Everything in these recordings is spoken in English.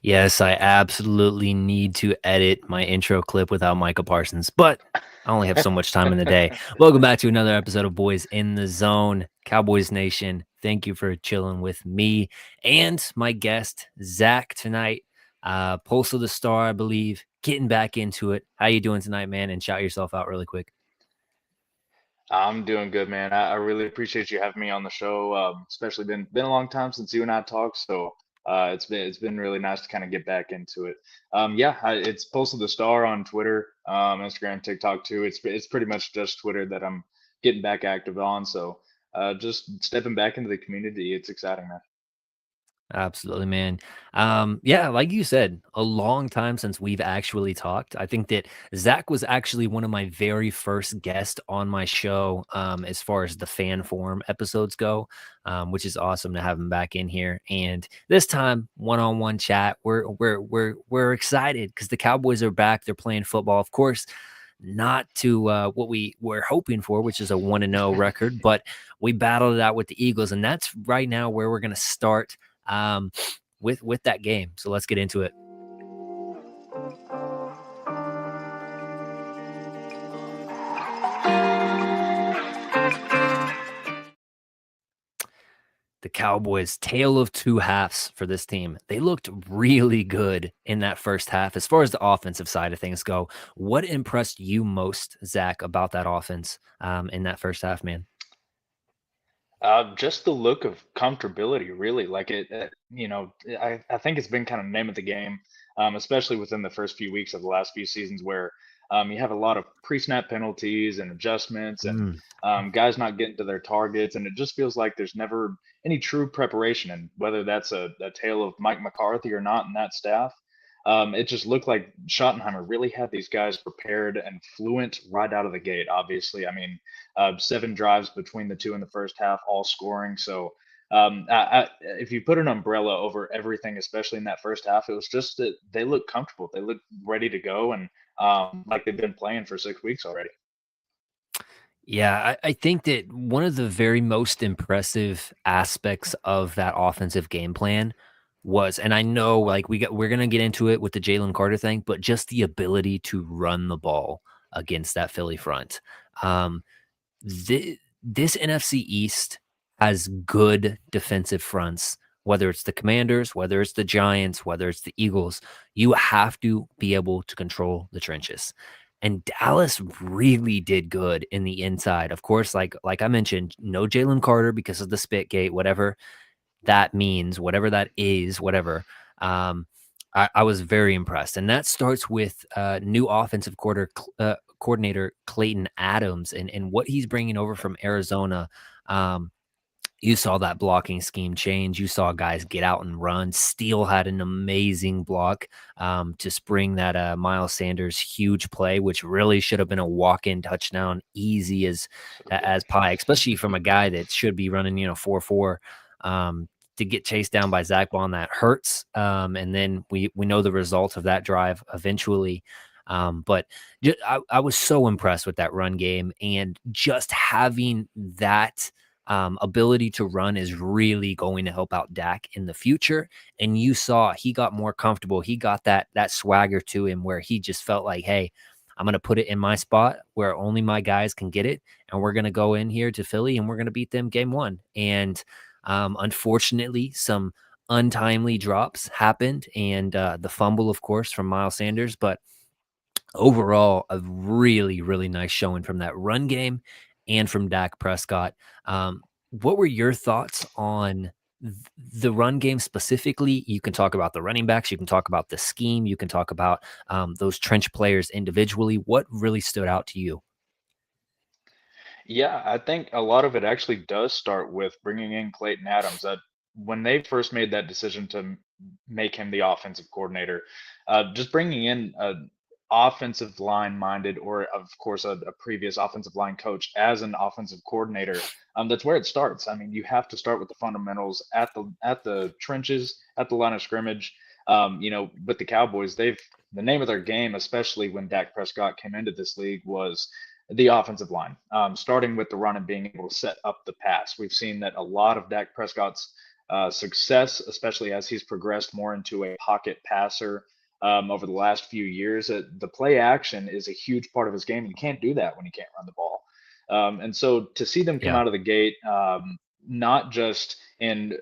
Yes, I absolutely need to edit my intro clip without Micah Parsons, but I only have so much time in the day. Welcome back to another episode of Boys in the Zone, Cowboys Nation. Thank you for chilling with me and my guest Zach tonight. Pulse of the Star, I believe. Getting back into it. How you doing tonight, man? And shout yourself out really quick. I'm doing good, man. I really appreciate you having me on the show. Especially been a long time since you and I talked, so it's been really nice to kind of get back into it. It's posted the star on Twitter, Instagram, TikTok too. It's pretty much just Twitter that I'm getting back active on. So just stepping back into the community, it's exciting, man. Absolutely, man. Yeah, like you said, a long time since we've actually talked. I think that Zach was actually one of my very first guests on my show, as far as the fan forum episodes go, which is awesome to have him back in here. And this time, one-on-one chat. We're excited because the Cowboys are back. They're playing football, of course. Not to what we were hoping for, which is a 1-0 record, but we battled it out with the Eagles, and that's right now where we're going to start um, with that game. So let's get into it. The Cowboys, tale of two halves for this team. They looked really good in that first half. As far as the offensive side of things go, what impressed you most, Zach, about that offense in that first half, man? Just the look of comfortability, really. I think it's been kind of name of the game, especially within the first few weeks of the last few seasons, where you have a lot of pre-snap penalties and adjustments, and Mm. guys not getting to their targets, and it just feels like there's never any true preparation. And whether that's a tale of Mike McCarthy or not in that staff, it just looked like Schottenheimer really had these guys prepared and fluent right out of the gate. Obviously, I mean, seven drives between the two in the first half, all scoring. So if you put an umbrella over everything, especially in that first half, it was just that they looked comfortable. They looked ready to go, and like they've been playing for 6 weeks already. Yeah, I think that one of the very most impressive aspects of that offensive game plan was, and I know like we're gonna get into it with the Jalen Carter thing, but just the ability to run the ball against that Philly front. Um, this NFC East has good defensive fronts, whether it's the Commanders, whether it's the Giants, whether it's the Eagles. You have to be able to control the trenches. And Dallas really did good in the inside. Of course, like I mentioned, no Jalen Carter because of the spit gate, whatever that means, whatever that is, whatever. Um, I was very impressed, and that starts with new offensive coordinator Clayton Adams and what he's bringing over from Arizona. Um, you saw that blocking scheme change. You saw guys get out and run. Steele had an amazing block to spring that Miles Sanders huge play, which really should have been a walk-in touchdown, easy as pie, especially from a guy that should be running 4-4. Um, to get chased down by Zach Bond, that hurts. And then we know the result of that drive eventually. But I was so impressed with that run game, and just having that ability to run is really going to help out Dak in the future. And you saw he got more comfortable. He got that swagger to him where he just felt like, hey, I'm going to put it in my spot where only my guys can get it. And we're going to go in here to Philly and we're going to beat them game one. And unfortunately, some untimely drops happened. And the fumble, of course, from Miles Sanders. But overall, a really, really nice showing from that run game and from Dak Prescott. What were your thoughts on the run game specifically? You can talk about the running backs, you can talk about the scheme, you can talk about those trench players individually. What really stood out to you? Yeah, I think a lot of it actually does start with bringing in Clayton Adams. That when they first made that decision to make him the offensive coordinator, just bringing in a offensive line minded, or of course a previous offensive line coach as an offensive coordinator, that's where it starts. I mean, you have to start with the fundamentals at the trenches, at the line of scrimmage. With the Cowboys, they've the name of their game, especially when Dak Prescott came into this league, was the offensive line, starting with the run and being able to set up the pass. We've seen that a lot of Dak Prescott's success, especially as he's progressed more into a pocket passer over the last few years. The play action is a huge part of his game. You can't do that when you can't run the ball. And so to see them come Yeah. out of the gate, not just in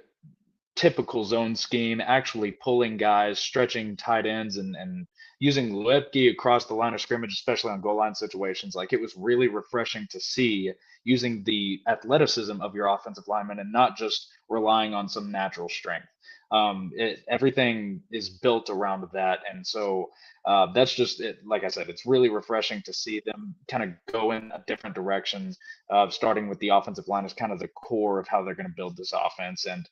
typical zone scheme, actually pulling guys, stretching tight ends, and using Lipke across the line of scrimmage, especially on goal line situations. Like, it was really refreshing to see using the athleticism of your offensive lineman and not just relying on some natural strength. Everything is built around that, and so that's just it. Like I said, it's really refreshing to see them kind of go in a different direction. Starting with the offensive line is kind of the core of how they're going to build this offense, and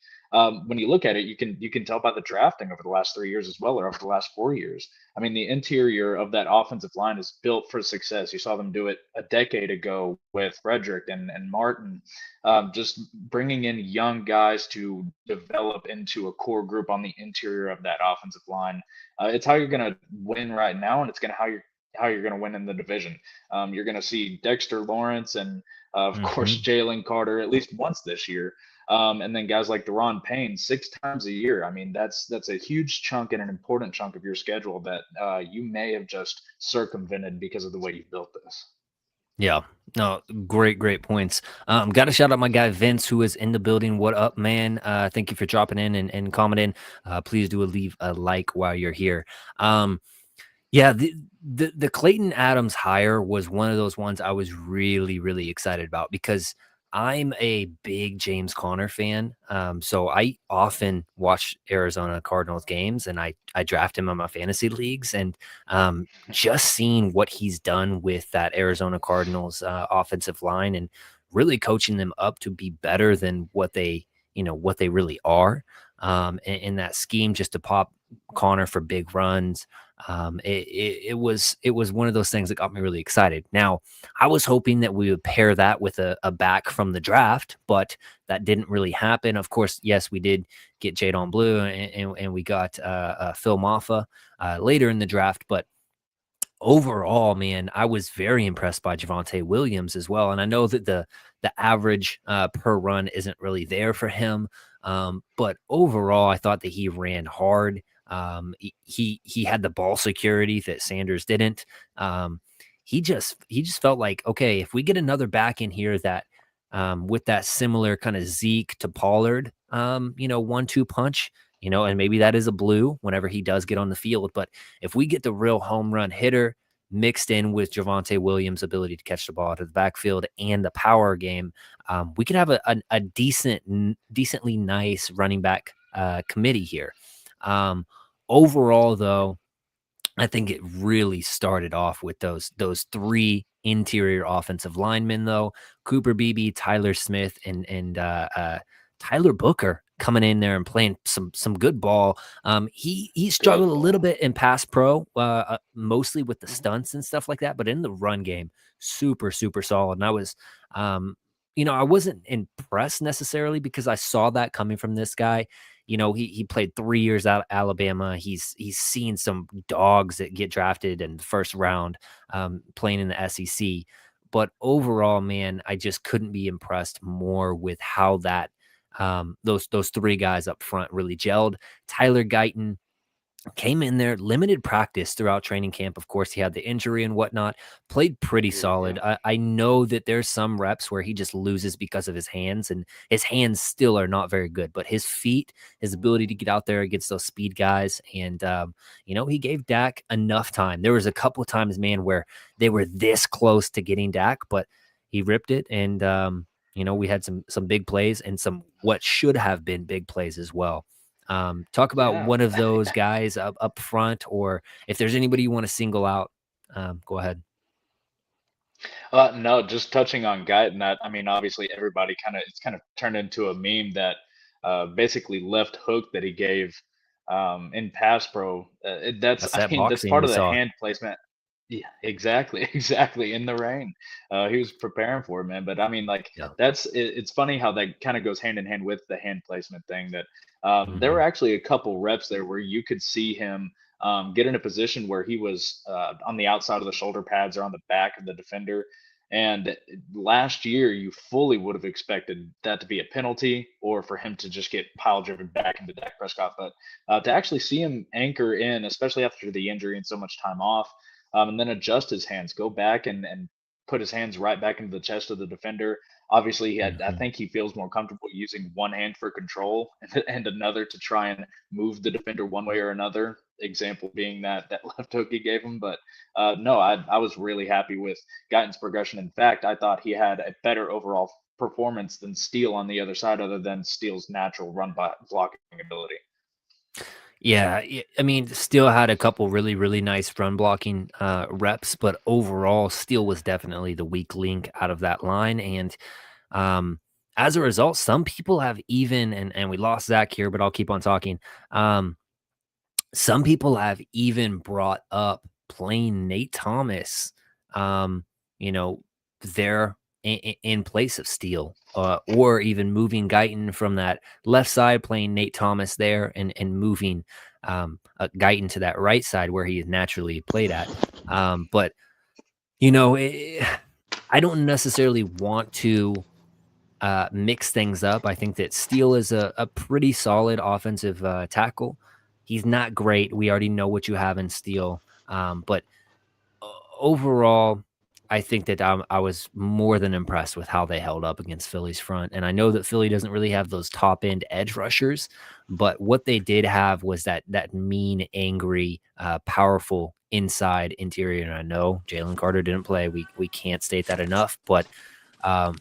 when you look at it, you can tell by the drafting over the last 3 years as well, or over the last 4 years. I mean, the interior of that offensive line is built for success. You saw them do it a decade ago with Frederick and Martin, just bringing in young guys to develop into a core group on the interior of that offensive line. It's how you're going to win right now, and it's going to how you're going to win in the division. You're going to see Dexter Lawrence and of course Hmm. Jalen Carter at least once this year, and then guys like Deron Payne 6 times a year. I mean, that's a huge chunk and an important chunk of your schedule that you may have just circumvented because of the way you built this. Yeah. No, great points. Got to shout out my guy Vince, who is in the building. What up, man? Thank you for dropping in and commenting. Please do leave a like while you're here. Um, Yeah, the Clayton Adams hire was one of those ones I was really excited about because I'm a big James Conner fan. So I often watch Arizona Cardinals games and I draft him on my fantasy leagues and just seeing what he's done with that Arizona Cardinals offensive line and really coaching them up to be better than what they really are. In that scheme, just to pop Connor for big runs, it was one of those things that got me really excited. Now, I was hoping that we would pair that with a back from the draft, but that didn't really happen. Of course, yes, we did get Jadon Blue and we got Phil Maffa later in the draft, but overall, man, I was very impressed by Javonte Williams as well. And I know that the average per run isn't really there for him, but overall, I thought that he ran hard. He had the ball security that Sanders didn't. He just felt like, okay, if we get another back in here that with that similar kind of Zeke to Pollard, 1-2 punch, and maybe that is a blue whenever he does get on the field, but if we get the real home run hitter mixed in with Javonte Williams' ability to catch the ball out of the backfield and the power game, we could have a decently nice running back committee here. Um, Overall, though, I think it really started off with those three interior offensive linemen, though Cooper Beebe, Tyler Smith, and Tyler Booker coming in there and playing some good ball. He struggled Good a little ball. bit in pass pro, mostly with the stunts and stuff like that, but in the run game, super solid. And I was, I wasn't impressed necessarily because I saw that coming from this guy. He played 3 years out of Alabama. He's seen some dogs that get drafted in the first round, playing in the SEC. But overall, man, I just couldn't be impressed more with how that those three guys up front really gelled. Tyler Guyton came in there, limited practice throughout training camp. Of course, he had the injury and whatnot, played pretty Yeah. solid. I know that there's some reps where he just loses because of his hands, and his hands still are not very good, but his feet, his ability to get out there against those speed guys, and, he gave Dak enough time. There was a couple of times, man, where they were this close to getting Dak, but he ripped it. And, we had some big plays and some what should have been big plays as well. Talk about Yeah. one of those guys up front, or if there's anybody you want to single out, go ahead. No, just touching on Guyton, that I mean, obviously everybody it's kind of turned into a meme that basically left hook that he gave in pass pro. That's That's I that mean that's boxing part we of the saw. hand placement. Yeah, exactly, exactly. In the rain, he was preparing for it, man. But I mean, like Yeah. it's funny how that kind of goes hand in hand with the hand placement thing. That there were Hmm. actually a couple reps there where you could see him get in a position where he was on the outside of the shoulder pads or on the back of the defender, And last year, you fully would have expected that to be a penalty or for him to just get pile driven back into Dak Prescott. But to actually see him anchor in, especially after the injury and so much time off, and then adjust his hands, go back and put his hands right back into the chest of the defender. Obviously, I Mhm. think he feels more comfortable using one hand for control and another to try and move the defender one way or another. Example being that left hook he gave him. But no, I was really happy with Guyton's progression. In fact, I thought he had a better overall performance than Steele on the other side, other than Steele's natural blocking ability. Yeah, I mean, Steele had a couple really, really nice run blocking reps, but overall, Steele was definitely the weak link out of that line. And um, as a result, some people have even, and we lost Zach here, but I'll keep on talking. Um, some people have even brought up playing Nate Thomas, um, you know, there in place of Steele, or even moving Guyton from that left side, playing Nate Thomas there, and moving Guyton to that right side where he is naturally played at. But you know, I don't necessarily want to mix things up. I think that Steele is a pretty solid offensive tackle. He's not great. We already know what you have in Steele. But overall, I think that I was more than impressed with how they held up against Philly's front. And I know that Philly doesn't really have those top end edge rushers, but what they did have was that mean, angry, powerful inside interior. And I know Jalen Carter didn't play. We can't state that enough, but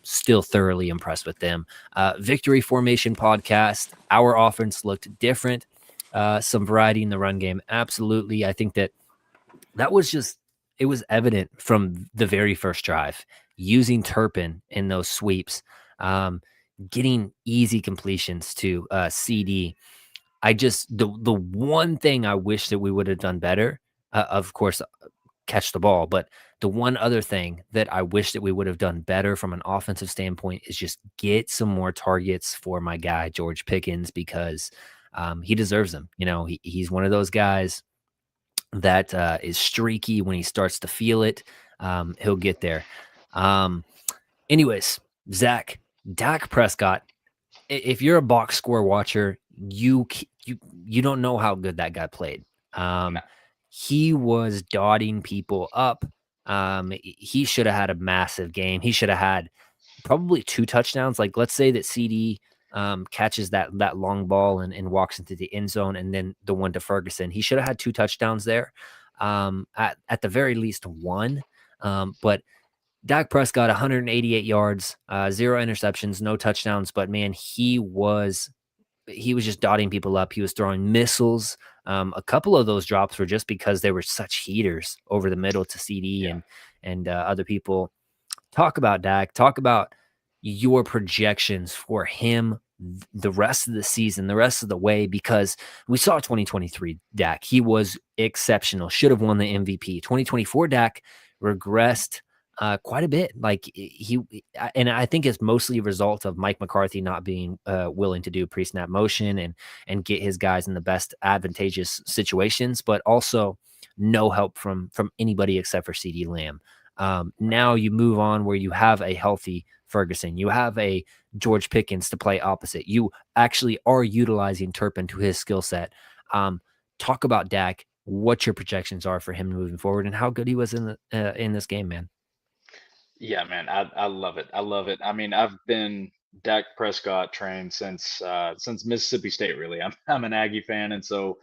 still thoroughly impressed with them. Victory Formation podcast. Our offense looked different. Some variety in the run game. Absolutely. I think that was just, it was evident from the very first drive using Turpin in those sweeps, um, getting easy completions to CD. I just, the one thing I wish that we would have done better, of course, catch the ball. But the one other thing that I wish that we would have done better from an offensive standpoint is just get some more targets for my guy, George Pickens, because he deserves them. You know, he's one of those guys that is streaky when he starts to feel it. He'll get there. Um, anyways, Zach, Dak Prescott, if you're a box score watcher, you don't know how good that guy played. No, Um, he was dotting people up. He should have had a massive game. He should have had probably 2 touchdowns. Like, let's say that CD catches that long ball and walks into the end zone, and then the one to Ferguson. He should have had 2 touchdowns there. At the very least 1. But Dak Prescott, 188 yards, 0 interceptions, no touchdowns, but man, he was just dotting people up. He was throwing missiles. A couple of those drops were just because they were such heaters over the middle to CD yeah. and other people. Talk about Dak. Talk about your projections for him the rest of the season, the rest of the way, because we saw 2023 Dak. He was exceptional. Should have won the MVP. 2024 Dak regressed quite a bit. And I think it's mostly a result of Mike McCarthy not being willing to do pre-snap motion and get his guys in the best advantageous situations, but also no help from anybody except for CD Lamb. Now you move on where you have a healthy Ferguson, you have a George Pickens to play opposite. You actually are utilizing Turpin to his skill set. Talk about Dak, what your projections are for him moving forward, and how good he was in this game, man. Yeah, man, I love it. I love it. I mean, I've been Dak Prescott trained since Mississippi State. Really, I'm an Aggie fan, and so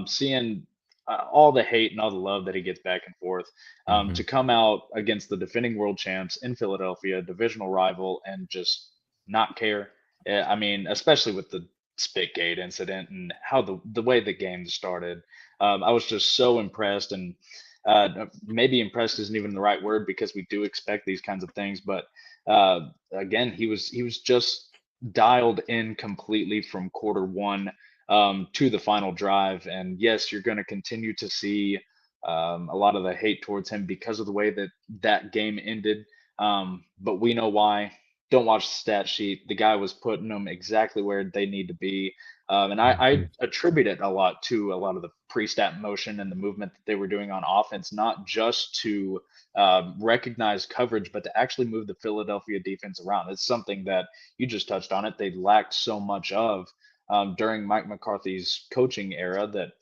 seeing all the hate and all the love that he gets back and forth, Hmm. to come out against the defending world champs in Philadelphia, divisional rival, and just not care. I mean, especially with the Spitgate incident and how the way the game started, I was just so impressed and maybe impressed isn't even the right word because we do expect these kinds of things. But again, he was just dialed in completely from quarter one to the final drive. And yes, you're going to continue to see a lot of the hate towards him because of the way that that game ended. But we know why. Don't watch the stat sheet. The guy was putting them exactly where they need to be. And I Mhm. attribute it a lot to a lot of the pre-snap motion and the movement that they were doing on offense, not just to recognize coverage, but to actually move the Philadelphia defense around. It's something that you just touched on it. They lacked so much of during Mike McCarthy's coaching era that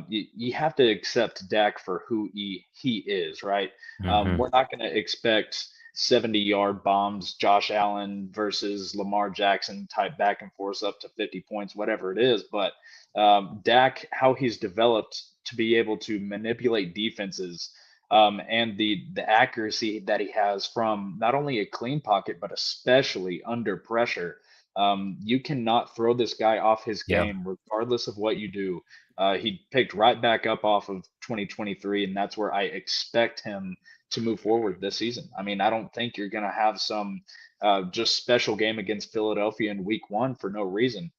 you have to accept Dak for who he is, right? Mhm. We're not going to expect 70-yard bombs, Josh Allen versus Lamar Jackson type back and forth up to 50 points, whatever it is. But Dak, how he's developed to be able to manipulate defenses and the accuracy that he has from not only a clean pocket but especially under pressure. You cannot throw this guy off his Yeah. game regardless of what you do. He picked right back up off of 2023, and that's where I expect him to move forward this season. I mean, I don't think you're going to have some just special game against Philadelphia in Week 1 for no reason.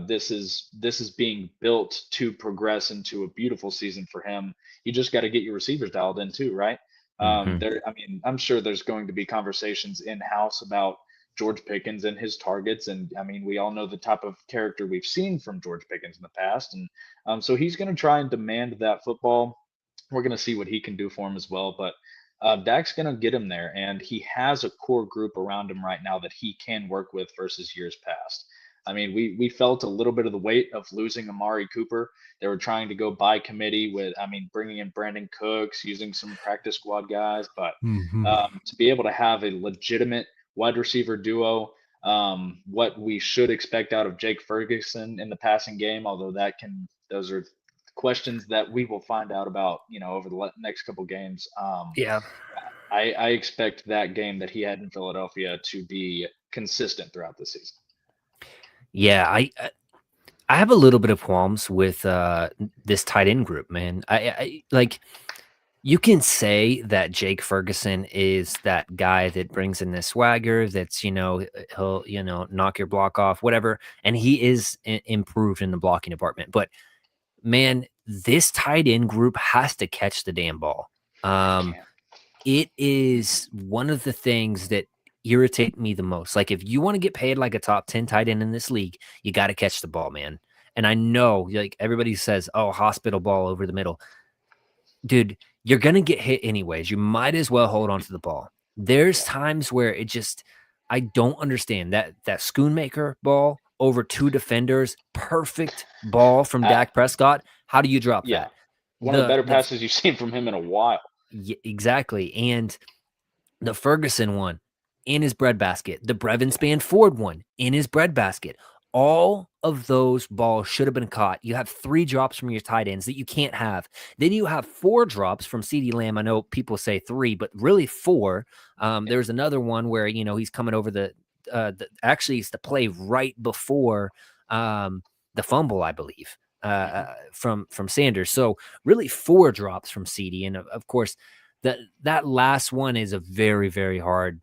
This is being built to progress into a beautiful season for him. You just got to get your receivers dialed in too, right? Mhm. I mean, I'm sure there's going to be conversations in house about George Pickens and his targets, and I mean, we all know the type of character we've seen from George Pickens in the past, and so he's going to try and demand that football. We're going to see what he can do for him as well, but Dak's going to get him there, and he has a core group around him right now that he can work with versus years past. I mean, we felt a little bit of the weight of losing Amari Cooper. They were trying to go by committee with, I mean, bringing in Brandon Cooks, using some practice squad guys, but Mhm. to be able to have a legitimate wide receiver duo, what we should expect out of Jake Ferguson in the passing game, although those are questions that we will find out about, over the next couple games. Yeah. I expect that game that he had in Philadelphia to be consistent throughout the season. Yeah, I have a little bit of qualms with this tight end group, man. I like you can say that Jake Ferguson is that guy that brings in this swagger that's, he'll, knock your block off, whatever. And he is improved in the blocking department. But man, this tight end group has to catch the damn ball. They Um, can't. it is one of the things that irritate me the most. Like, if you want to get paid like a top 10 tight end in this league, you got to catch the ball, man. And I know, like, everybody says, oh, hospital ball over the middle. Dude, you're going to get hit anyways. You might as well hold on to the ball. There's Yeah. times where I don't understand that Schoonmaker ball over two defenders, perfect ball from Uh, Dak Prescott. How do you drop yeah. that? One of the better The passes you've seen from him in a while. exactly. And the Ferguson one in his breadbasket, the Brevin Span Ford one in his breadbasket. All of those balls should have been caught. You have 3 drops from your tight ends that you can't have. Then you have 4 drops from CeeDee Lamb. I know people say 3, but really 4. Yeah. There's another one where he's coming over actually it's the play right before the fumble, I believe, Hmm. from Sanders. So really 4 drops from CD, and of course that last one is a very, very hard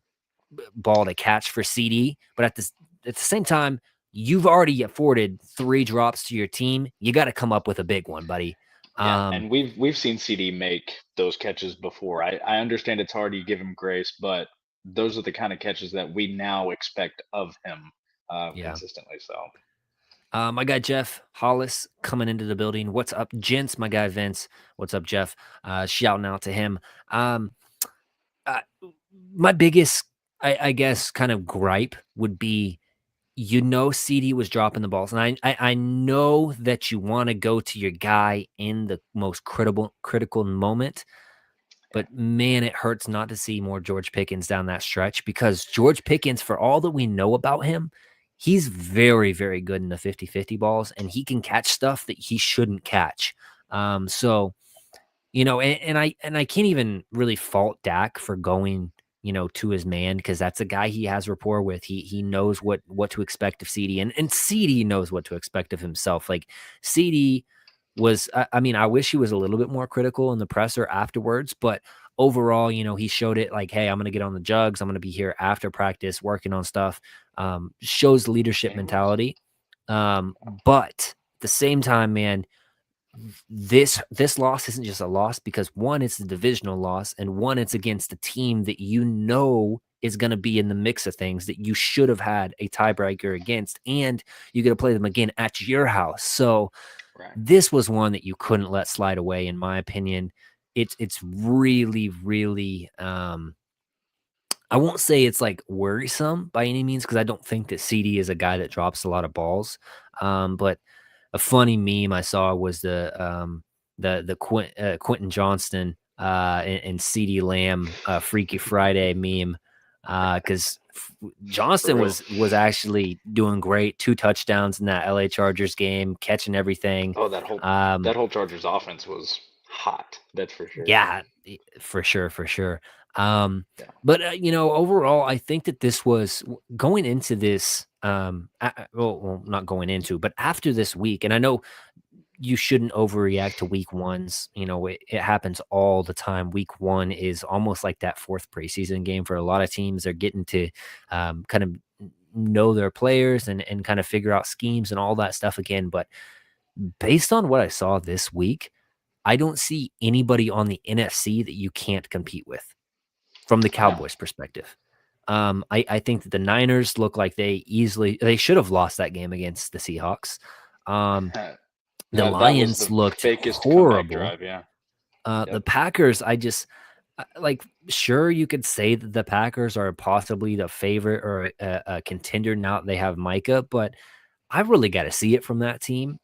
ball to catch for CD. But at the same time, you've already afforded 3 drops to your team. You got to come up with a big one, buddy. Yeah, Um, and we've seen CD make those catches before. I understand it's hard, you give him grace, but those are the kind of catches that we now expect of him yeah. consistently. So My guy Jeff Hollis coming into the building. What's up, gents? My guy Vince. What's up, Jeff? Shouting out to him. Uh, my biggest, I guess, kind of gripe would be, CD was dropping the balls, and I know that you want to go to your guy in the most critical moment, yeah, but man, it hurts not to see more George Pickens down that stretch, because George Pickens, for all that we know about him, he's very, very good in the 50-50 balls, and he can catch stuff that he shouldn't catch. So and I can't even really fault Dak for going, to his man, because that's a guy he has rapport with. He knows what to expect of CD, and CD knows what to expect of himself. Like, CD was, I mean, I wish he was a little bit more critical in the presser afterwards, but overall, he showed it like, hey, I'm gonna get on the jugs. I'm gonna be here after practice working on stuff. Shows leadership and he was. mentality. But at the same time, man, this loss isn't just a loss because, one, it's a divisional loss, and one, it's against the team that is going to be in the mix of things that you should have had a tiebreaker against, and you're going to play them again at your house. So Right. this was one that you couldn't let slide away, in my opinion. It's really, really I won't say it's like worrisome by any means because I don't think that CD is a guy that drops a lot of balls. But a funny meme I saw was the Quentin Johnston and CD Lamb Freaky Friday meme because For Johnston real. was actually doing great, 2 touchdowns in that LA Chargers game, catching everything. Oh, that whole Um, that whole Chargers offense was hot. That's for sure. yeah, for sure, for sure. Um, Yeah. but overall, I think that this was going into this. Well, not going into, but after this week, and I know you shouldn't overreact to week ones. It happens all the time. Week one is almost like that fourth preseason game for a lot of teams. They're getting to kind of know their players and kind of figure out schemes and all that stuff again. But based on what I saw this week, I don't see anybody on the NFC that you can't compete with from the Yeah. Cowboys perspective. I think that the Niners look like they should have lost that game against the Seahawks. Um, the That was Lions the looked fakest comeback horrible. drive. Yeah. The Yep. Packers, like, sure, you could say that the Packers are possibly the favorite or a contender now that they have Micah, but I really got to see it from that team.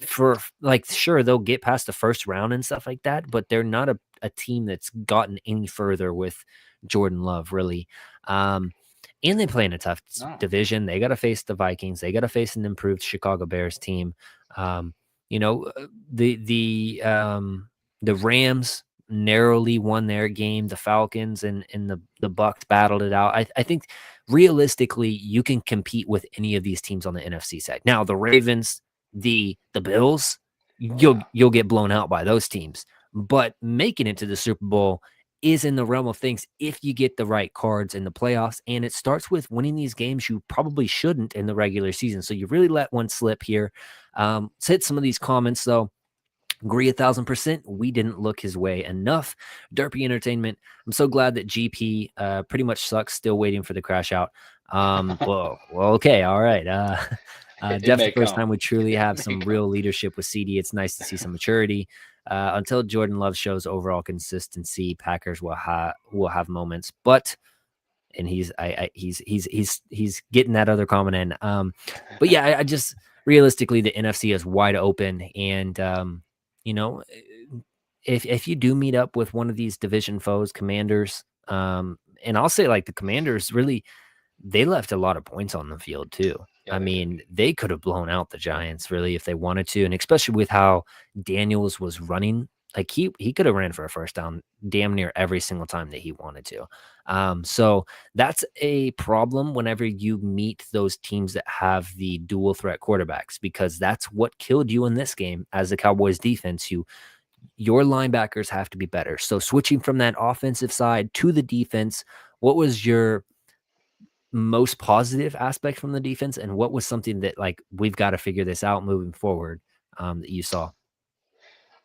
For like, sure, they'll get past the first round and stuff like that, but they're not a team that's gotten any further with Jordan Love, really. Um, and they play in a tough No. division. They got to face the Vikings. They got to face an improved Chicago Bears team. Um, you know, the Rams narrowly won their game. The Falcons and the Bucks battled it out. I think realistically, you can compete with any of these teams on the NFC side. Now, the Ravens, the Bills, Oh yeah. you'll get blown out by those teams. But making it to the Super Bowl is in the realm of things if you get the right cards in the playoffs. And it starts with winning these games you probably shouldn't in the regular season. So you really let one slip here. Let's hit some of these comments though. Agree 1,000%. We didn't look his way enough. Derpy Entertainment. I'm so glad that GP pretty much sucks. Still waiting for the crash out. Well, okay, all right. It Definitely may the first come. time we truly It have may some come. real leadership with CD. It's nice to see some maturity. Until Jordan Love shows overall consistency, Packers will have moments, but and he's getting that other comment in. But yeah, I just realistically the NFC is wide open, and you know, if you do meet up with one of these division foes, Commanders, and I'll say like the Commanders really they left a lot of points on the field too. Yeah, I they did. mean, they could have blown out the Giants really if they wanted to, and especially with how Daniels was running. Like he could have ran for a first down damn near every single time that he wanted to. So that's a problem whenever you meet those teams that have the dual threat quarterbacks, because that's what killed you in this game as the Cowboys defense. Your linebackers have to be better. So switching from that offensive side to the defense, what was your most positive aspect from the defense, and what was something that like we've got to figure this out moving forward that you saw?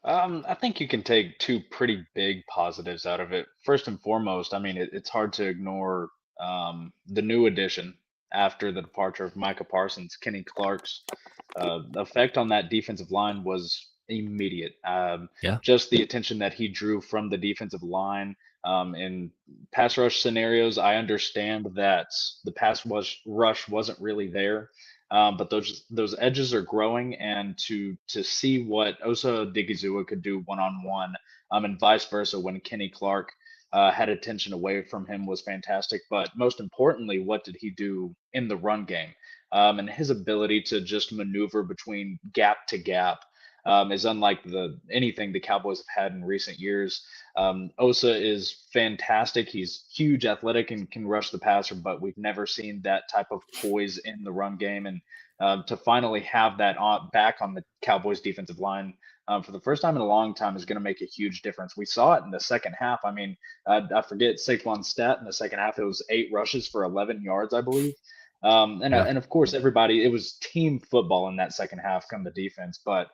I think you can take two pretty big positives out of it. First and foremost, I mean, it's hard to ignore the new addition after the departure of Micah Parsons. Kenny Clark's effect on that defensive line was immediate. Yeah, Just the attention that he drew from the defensive line in pass rush scenarios. I understand that the rush wasn't really there, but those edges are growing, and to see what Osa Digizua could do one on one, and vice versa when Kenny Clark had attention away from him was fantastic. But most importantly, what did he do in the run game? And his ability to just maneuver between gap to gap is unlike the anything the Cowboys have had in recent years. Osa is fantastic. He's huge, athletic, and can rush the passer, but we've never seen that type of poise in the run game. And to finally have that back on the Cowboys defensive line for the first time in a long time is going to make a huge difference. We saw it in the second half. I mean, I forget Saquon's stat in the second half. It was 8 rushes for 11 yards, I believe. yeah, And of course, everybody, it was team football in that second half come the defense, but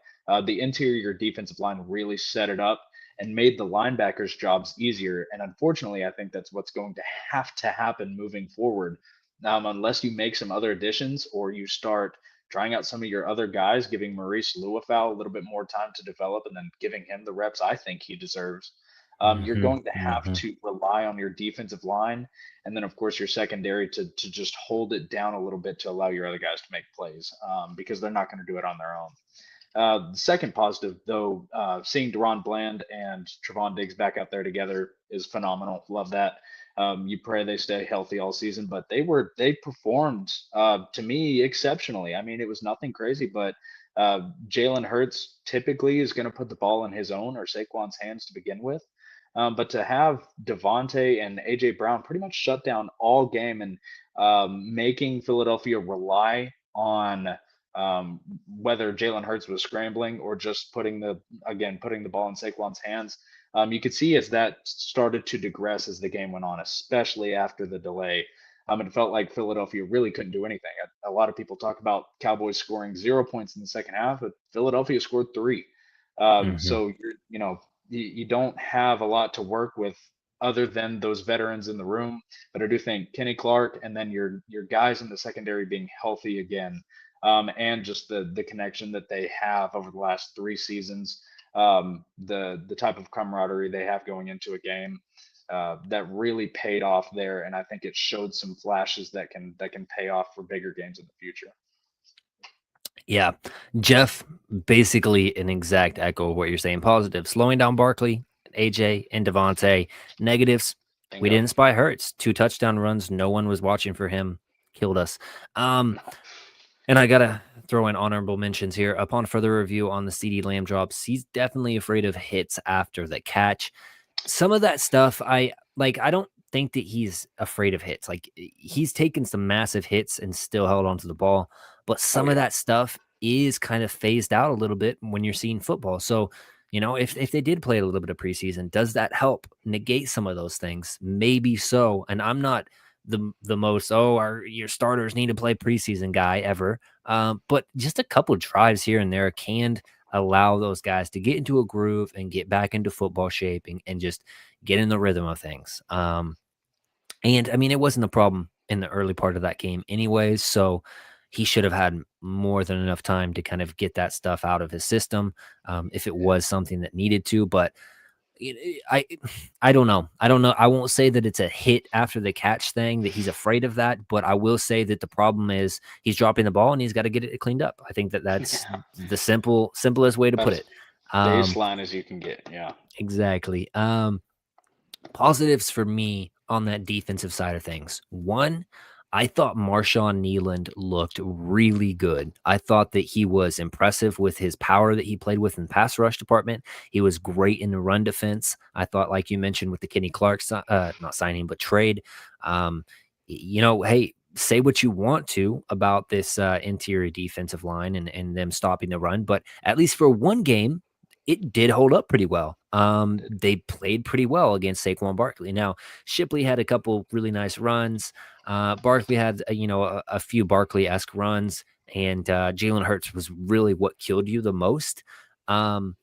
the interior defensive line really set it up. and made the linebackers' jobs easier. And unfortunately, I think that's what's going to happen moving forward, unless you make some other additions or you start trying out some of your other guys, giving Maurice Luafau a little bit more time to develop, and then giving him the reps I think he deserves. You're Hmm. going to have Hmm. to rely on your defensive line, and then of course your secondary to just hold it down a little bit to allow your other guys to make plays, because they're not going to do it on their own. The second positive, though, seeing Deron Bland and Trevon Diggs back out there together is phenomenal. Love that. You pray they stay healthy all season, but they performed, to me, exceptionally. I mean, it was nothing crazy, but Jalen Hurts typically is going to put the ball in his own or Saquon's hands to begin with. But to have Devontae and AJ Brown pretty much shut down all game and making Philadelphia rely on whether Jalen Hurts was scrambling or just putting the ball in Saquon's hands. You could see as that started to digress as the game went on, especially after the delay. It felt like Philadelphia really couldn't do anything. A lot of people talk about Cowboys scoring 0 points in the second half, but Philadelphia scored three. Hmm. So you don't have a lot to work with other than those veterans in the room. But I do think Kenny Clark and then your guys in the secondary being healthy again, and just the connection that they have over the last 3 seasons, the type of camaraderie they have going into a game, that really paid off there, and I think it showed some flashes that can pay off for bigger games in the future. Yeah. Jeff, basically an exact echo of what you're saying. Positive, slowing down Barkley, AJ, and Devontae. Negatives, we Bingo. didn't spy Hurts. 2 touchdown runs. No one was watching for him. Killed us. Um, No. and I gotta throw in honorable mentions here. Upon further review on the CD Lamb drops, he's definitely afraid of hits after the catch. Some of that stuff, I don't think that he's afraid of hits. Like, he's taken some massive hits and still held onto the ball, but Oh some of yeah. that stuff is kind of phased out a little bit when you're seeing football. So, if they did play a little bit of preseason, does that help negate some of those things? Maybe so. And I'm not the most, your starters need to play preseason guy ever. But just a couple drives here and there can allow those guys to get into a groove and get back into football shape and just get in the rhythm of things. And I mean, it wasn't a problem in the early part of that game, anyways. So he should have had more than enough time to kind of get that stuff out of his system, if it was something that needed to. But I I don't know. I don't know. I won't say that it's a hit after the catch thing that he's afraid of that, but I will say that the problem is he's dropping the ball and he's got to get it cleaned up. I think that that's Yeah. the simplest way to put As it. Um, baseline as you can get. Yeah. exactly. Positives for me on that defensive side of things. One, I thought Marshawn Nealand looked really good. I thought that he was impressive with his power that he played with in the pass rush department. He was great in the run defense. I thought, like you mentioned, with the Kenny Clark, not signing, but trade. Um, hey, say what you want to about this interior defensive line and them stopping the run, but at least for one game, it did hold up pretty well. They played pretty well against Saquon Barkley. Now, Shipley had a couple really nice runs. Barkley had, a few Barkley-esque runs, and Jalen Hurts was really what killed you the most. Um,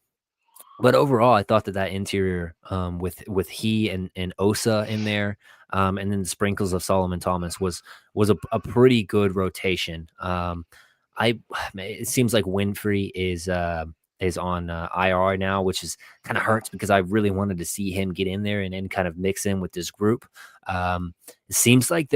but overall, I thought that interior, with he and Osa in there, and then the sprinkles of Solomon Thomas was a pretty good rotation. I Man, it seems like Winfrey is on IR now, which is kind of Yeah. hurts because I really wanted to see him get in there and kind of mix in with this group. It seems like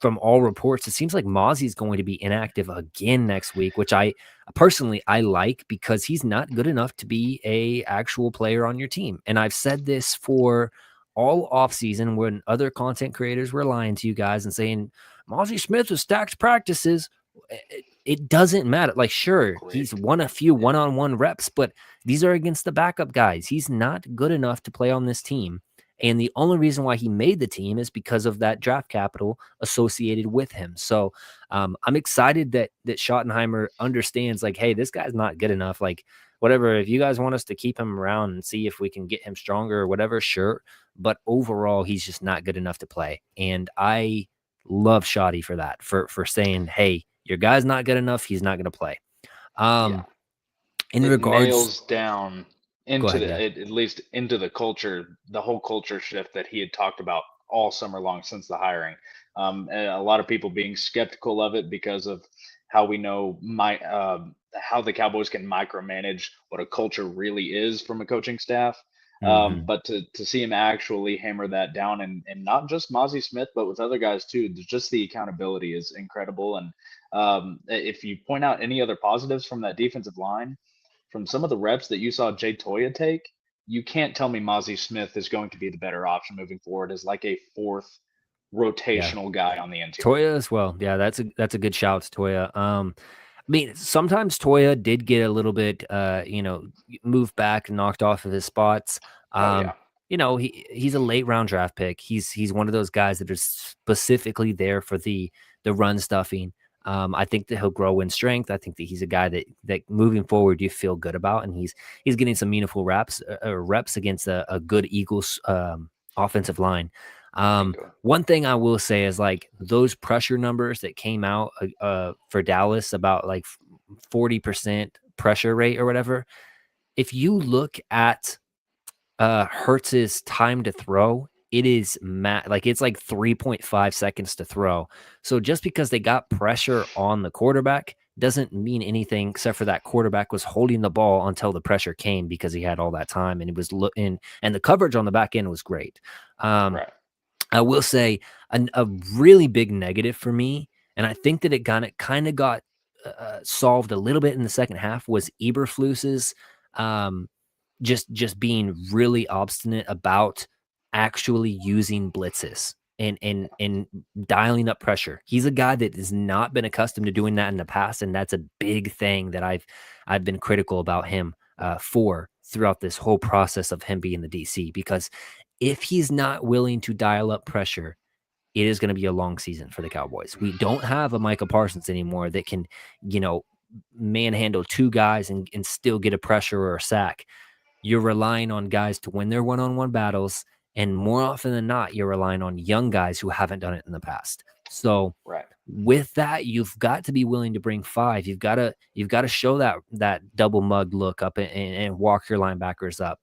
from all reports, it seems like Mozzie's going to be inactive again next week, which I personally I like because he's not good enough to be a actual player on your team. And I've said this for all offseason when other content creators were lying to you guys and saying Mozzie Smith has stacked practices. It doesn't matter. Like, sure, he's Correct. won a few Yeah. one-on-one reps, but these are against the backup guys. He's not good enough to play on this team. And the only reason why he made the team is because of that draft capital associated with him. So I'm excited that Schottenheimer understands, like, hey, this guy's not good enough. Like, whatever, if you guys want us to keep him around and see if we can get him stronger or whatever, sure. But overall, he's just not good enough to play. And I love Shotty for that, for saying, hey, your guy's not good enough. He's not going to play. Yeah. Um, in It regards, nails down Go into ahead. the Yeah. at least into the culture, the whole culture shift that he had talked about all summer long since the hiring. And a lot of people being skeptical of it because of how we know how the Cowboys can micromanage what a culture really is from a coaching staff. Hmm. But to see him actually hammer that down, and not just Mozzie Smith, but with other guys too, just the accountability is incredible. And if you point out any other positives from that defensive line, from some of the reps that you saw Jay Toya take, you can't tell me Mozzie Smith is going to be the better option moving forward as like a fourth Yeah. rotational guy on the interior. Toya as well. Yeah, that's a good shout to Toya. I mean, sometimes Toya did get a little bit, moved back and knocked off of his spots. Oh Um, yeah, he's a late round draft pick. He's one of those guys that is specifically there for the run stuffing. I think that he'll grow in strength. I think that he's a guy that moving forward you feel good about, and he's getting some meaningful reps against a good Eagles offensive line. bingo. One thing I will say is like those pressure numbers that came out for Dallas about like 40% pressure rate or whatever. If you look at Hertz's time to throw, it is like it's like 3.5 seconds to throw. So just because they got pressure on the quarterback doesn't mean anything except for that quarterback was holding the ball until the pressure came because he had all that time and it was looking and the coverage on the back end was great. Um, Right. I will say a really big negative for me, and I think that it kind of got solved a little bit in the second half was Eberflus's um, just being really obstinate about actually using blitzes and dialing up pressure. He's a guy that has not been accustomed to doing that in the past, and that's a big thing that I've been critical about him for throughout this whole process of him being the DC because if he's not willing to dial up pressure, it is going to be a long season for the Cowboys. We don't have a Micah Parsons anymore that can, you know, manhandle two guys and still get a pressure or a sack. You're relying on guys to win their one-on-one battles, and more often than not, you're relying on young guys who haven't done it in the past. So Right. with that, you've got to be willing to bring five. You've got to show that double mug look up and walk your linebackers up.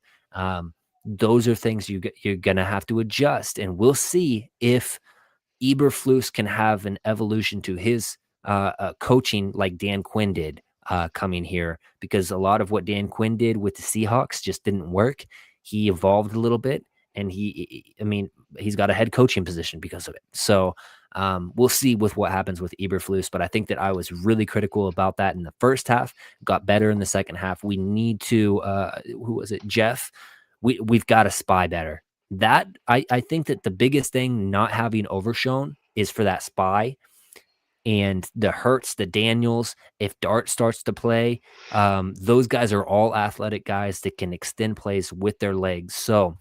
Those are things you're gonna have to adjust, and we'll see if Eberflus can have an evolution to his coaching like Dan Quinn did coming here, because a lot of what Dan Quinn did with the Seahawks just didn't work. He evolved a little bit, and I mean, he's got a head coaching position because of it. So we'll see with what happens with Eberflus, but I think that I was really critical about that in the first half. Got better in the second half. We need to. Who was it? Jeff. We've got to spy better. That I think that the biggest thing not having overshown is for that spy and the Hurts, the Daniels. If Dart starts to play, those guys are all athletic guys that can extend plays with their legs. So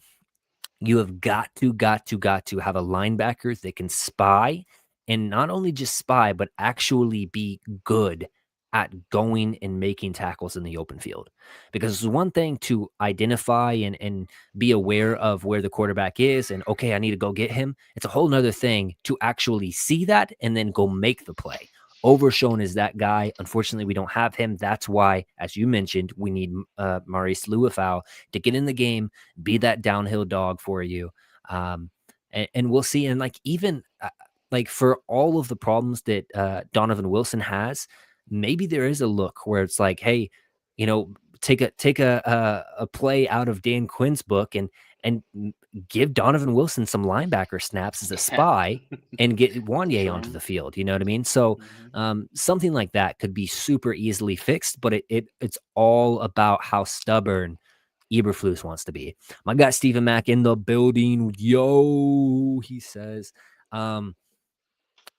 you have got to have a linebacker that can spy, and not only just spy, but actually be good at going and making tackles in the open field. Because it's one thing to identify and be aware of where the quarterback is and okay, I need to go get him. It's a whole nother thing to actually see that and then go make the play. Overshown is that guy. Unfortunately, we don't have him. That's why, as you mentioned, we need Maurice Luafau to get in the game, be that downhill dog for you. And we'll see. And like even like for all of the problems that Donovan Wilson has, maybe there is a look where it's like, hey, take a play out of Dan Quinn's book and give Donovan Wilson some linebacker snaps as a Yeah. spy and get Wanye onto True. the field. You know what I mean? So Hmm. something like that could be super easily fixed, but it's all about how stubborn Eberflus wants to be. My guy Stephen Mack in the building. Yo, he says. Um,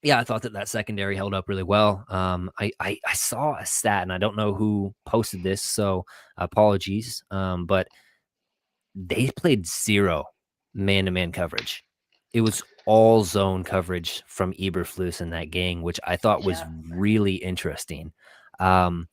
yeah, I thought that secondary held up really well. I saw a stat, and I don't know who posted this, so apologies. But they played zero man to man coverage. It was all zone coverage from Eberflus and that gang, which I thought was Yeah. really interesting. Um,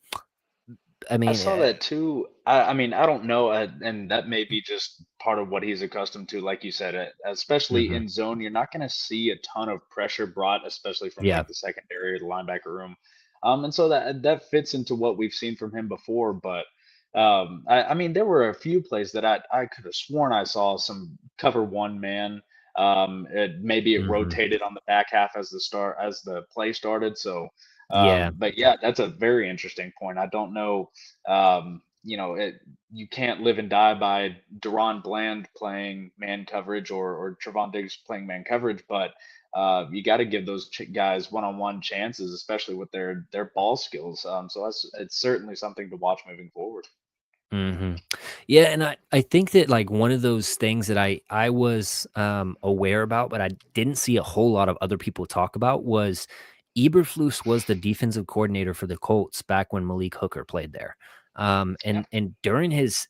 I I mean, saw that too. I mean, I don't know, and that may be just part of what he's accustomed to. Like you said, especially mhm, in zone, you're not going to see a ton of pressure brought, especially from yeah, like the secondary or the linebacker room. And so that fits into what we've seen from him before. But I mean, there were a few plays that I could have sworn I saw some cover one man. Maybe it Mhm. rotated on the back half as the play started. So, Yeah. but yeah, that's a very interesting point. I don't know. You can't live and die by Deron Bland playing man coverage or Trevon Diggs playing man coverage, but you got to give those guys one-on-one chances, especially with their ball skills. So it's certainly something to watch moving forward. Mhm. Yeah, and I think that, like, one of those things that I was, aware about, but I didn't see a whole lot of other people talk about was Eberflus was the defensive coordinator for the Colts back when Malik Hooker played there. And during his,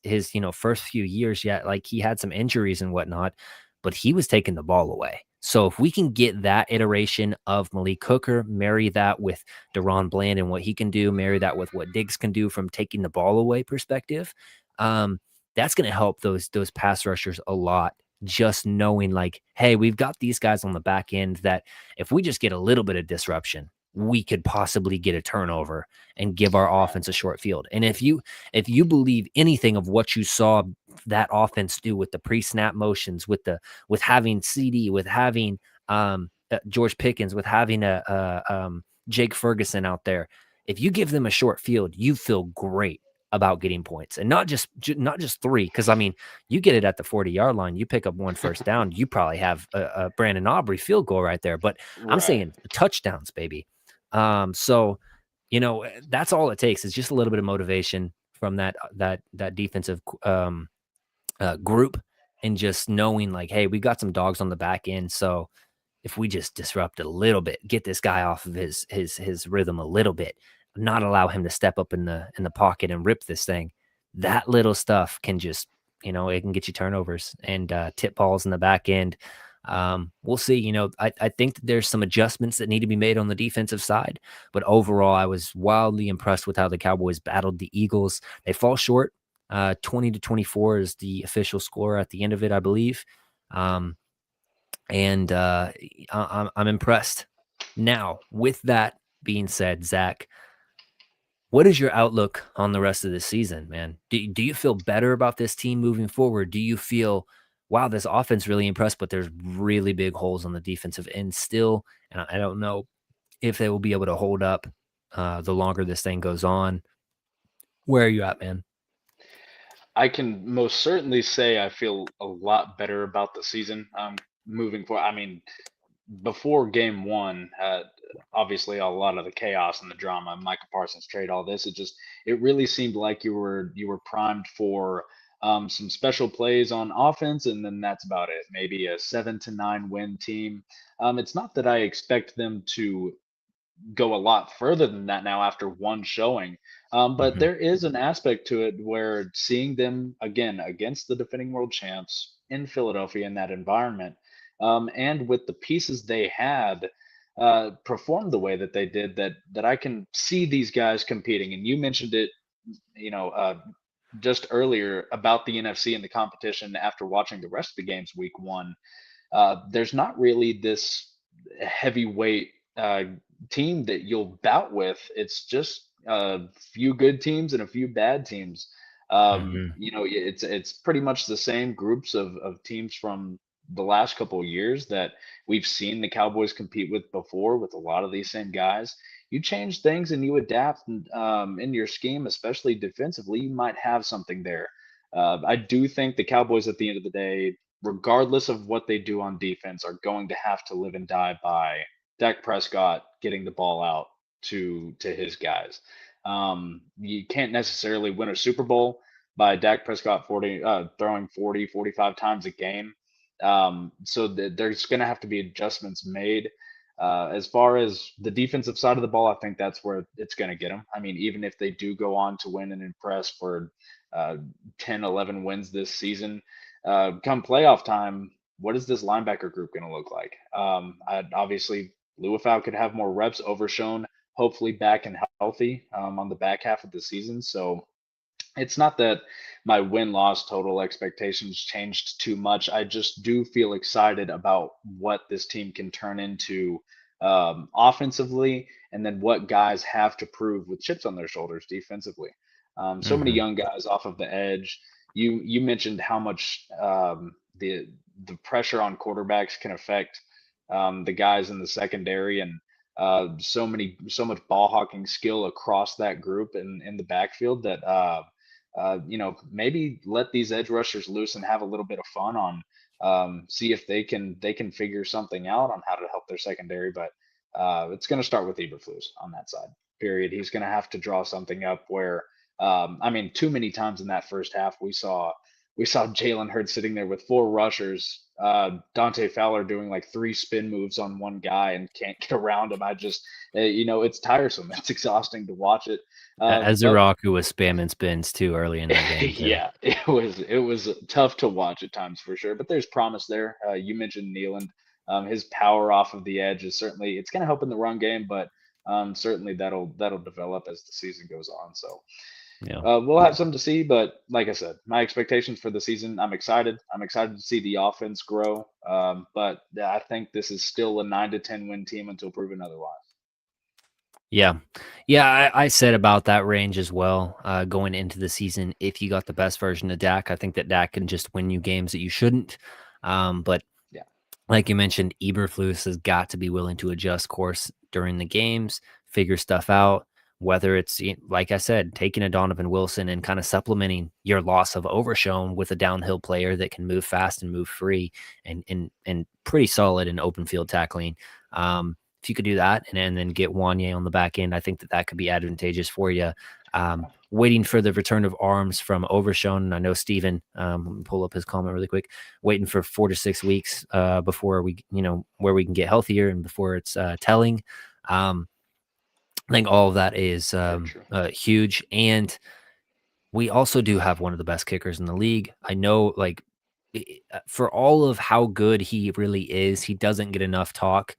first few years, yeah, like, he had some injuries and whatnot, but he was taking the ball away. So if we can get that iteration of Malik Hooker, marry that with Deron Bland and what he can do, marry that with what Diggs can do from taking the ball away perspective, um, that's going to help those pass rushers a lot. Just knowing, like, hey, we've got these guys on the back end that if we just get a little bit of disruption, we could possibly get a turnover and give our Right. offense a short field. And if you believe anything of what you saw that offense do with the pre-snap motions, with having CD, with having George Pickens, with having Jake Ferguson out there, if you give them a short field, you feel great about getting points, and not just three. Because I mean, you get it at the 40-yard line, you pick up one first down, you probably have a Brandon Aubrey field goal right there. But I'm Right. saying touchdowns, baby. So that's all it takes is just a little bit of motivation from that defensive group, and just knowing, like, hey, we got some dogs on the back end. So if we just disrupt it a little bit, get this guy off of his rhythm a little bit, not allow him to step up in the pocket and rip this thing, that little stuff can just, it can get you turnovers and tip balls in the back end. We'll see. I think that there's some adjustments that need to be made on the defensive side, but overall, I was wildly impressed with how the Cowboys battled the Eagles. They fall short. 20-24 is the official score at the end of it, I believe. Um, and I'm impressed. Now, with that being said, Zach, what is your outlook on the rest of the season, man? Do you feel better about this team moving forward? Do you feel, wow, this offense really impressed, but there's really big holes on the defensive end still, and I don't know if they will be able to hold up the longer this thing goes on. Where are you at, man? I can most certainly say I feel a lot better about the season moving forward. I mean, before game one, obviously a lot of the chaos and the drama, Michael Parsons trade, all this, it really seemed like you were primed for some special plays on offense, and then that's about it. Maybe a 7 to 9 win team. It's not that I expect them to go a lot further than that now after one showing. But Hmm. there is an aspect to it where seeing them again against the defending world champs in Philadelphia in that environment, and with the pieces they had, performed the way that they did, that I can see these guys competing. And you mentioned it, you know, uh, just earlier about the NFC and the competition after watching the rest of the games week one. There's not really this heavyweight team that you'll bout with. It's just a few good teams and a few bad teams. Hmm. It's pretty much the same groups of teams from the last couple of years that we've seen the Cowboys compete with before, with a lot of these same guys. You change things and you adapt in your scheme, especially defensively, you might have something there. I do think the Cowboys, at the end of the day, regardless of what they do on defense, are going to have to live and die by Dak Prescott getting the ball out to his guys. You can't necessarily win a Super Bowl by Dak Prescott throwing 40, 45 times a game. There's going to have to be adjustments made. As far as the defensive side of the ball, I think that's where it's going to get them. I mean, even if they do go on to win and impress for uh, 10, 11 wins this season, come playoff time, what is this linebacker group going to look like? Obviously, Luafau could have more reps, overshown, hopefully back and healthy on the back half of the season. So it's not that my win loss total expectations changed too much. I just do feel excited about what this team can turn into offensively, and then what guys have to prove with chips on their shoulders defensively. So many Mhm. young guys off of the edge. You mentioned how much the pressure on quarterbacks can affect the guys in the secondary, and so much ball hawking skill across that group in the backfield that maybe let these edge rushers loose and have a little bit of fun on see if they can figure something out on how to help their secondary. But it's going to start with Eberflus on that side. Period. He's going to have to draw something up where I mean, too many times in that first half we saw Jalen Hurts sitting there with four rushers. Dante Fowler doing like three spin moves on one guy and can't get around him. I just, it's tiresome. It's exhausting to watch it. But Azaraku was spamming spins too early in that game too. yeah, it was tough to watch at times for sure. But there's promise there. You mentioned Nealand. His power off of the edge is certainly it's going to help in the run game, but certainly that'll develop as the season goes on. So Yeah. we'll have some to see, but like I said, my expectations for the season, I'm excited. I'm excited to see the offense grow. But yeah, I think this is still a 9 to 10 win team until proven otherwise. Yeah. Yeah, I said about that range as well, going into the season. If you got the best version of Dak, I think that Dak can just win you games that you shouldn't. But Yeah, like you mentioned, Eberflus has got to be willing to adjust course during the games, figure stuff out. Whether it's like I said, taking a Donovan Wilson and kind of supplementing your loss of Overshown with a downhill player that can move fast and move free and pretty solid in open field tackling. If you could do that and then get Wanye on the back end, I think that that could be advantageous for you. Waiting for the return of arms from Overshown. I know Steven, let me pull up his comment really quick, waiting for 4 to 6 weeks before we, where we can get healthier and before it's telling. I think all of that is very true. huge. And we also do have one of the best kickers in the league. I know, like, for all of how good he really is, he doesn't get enough talk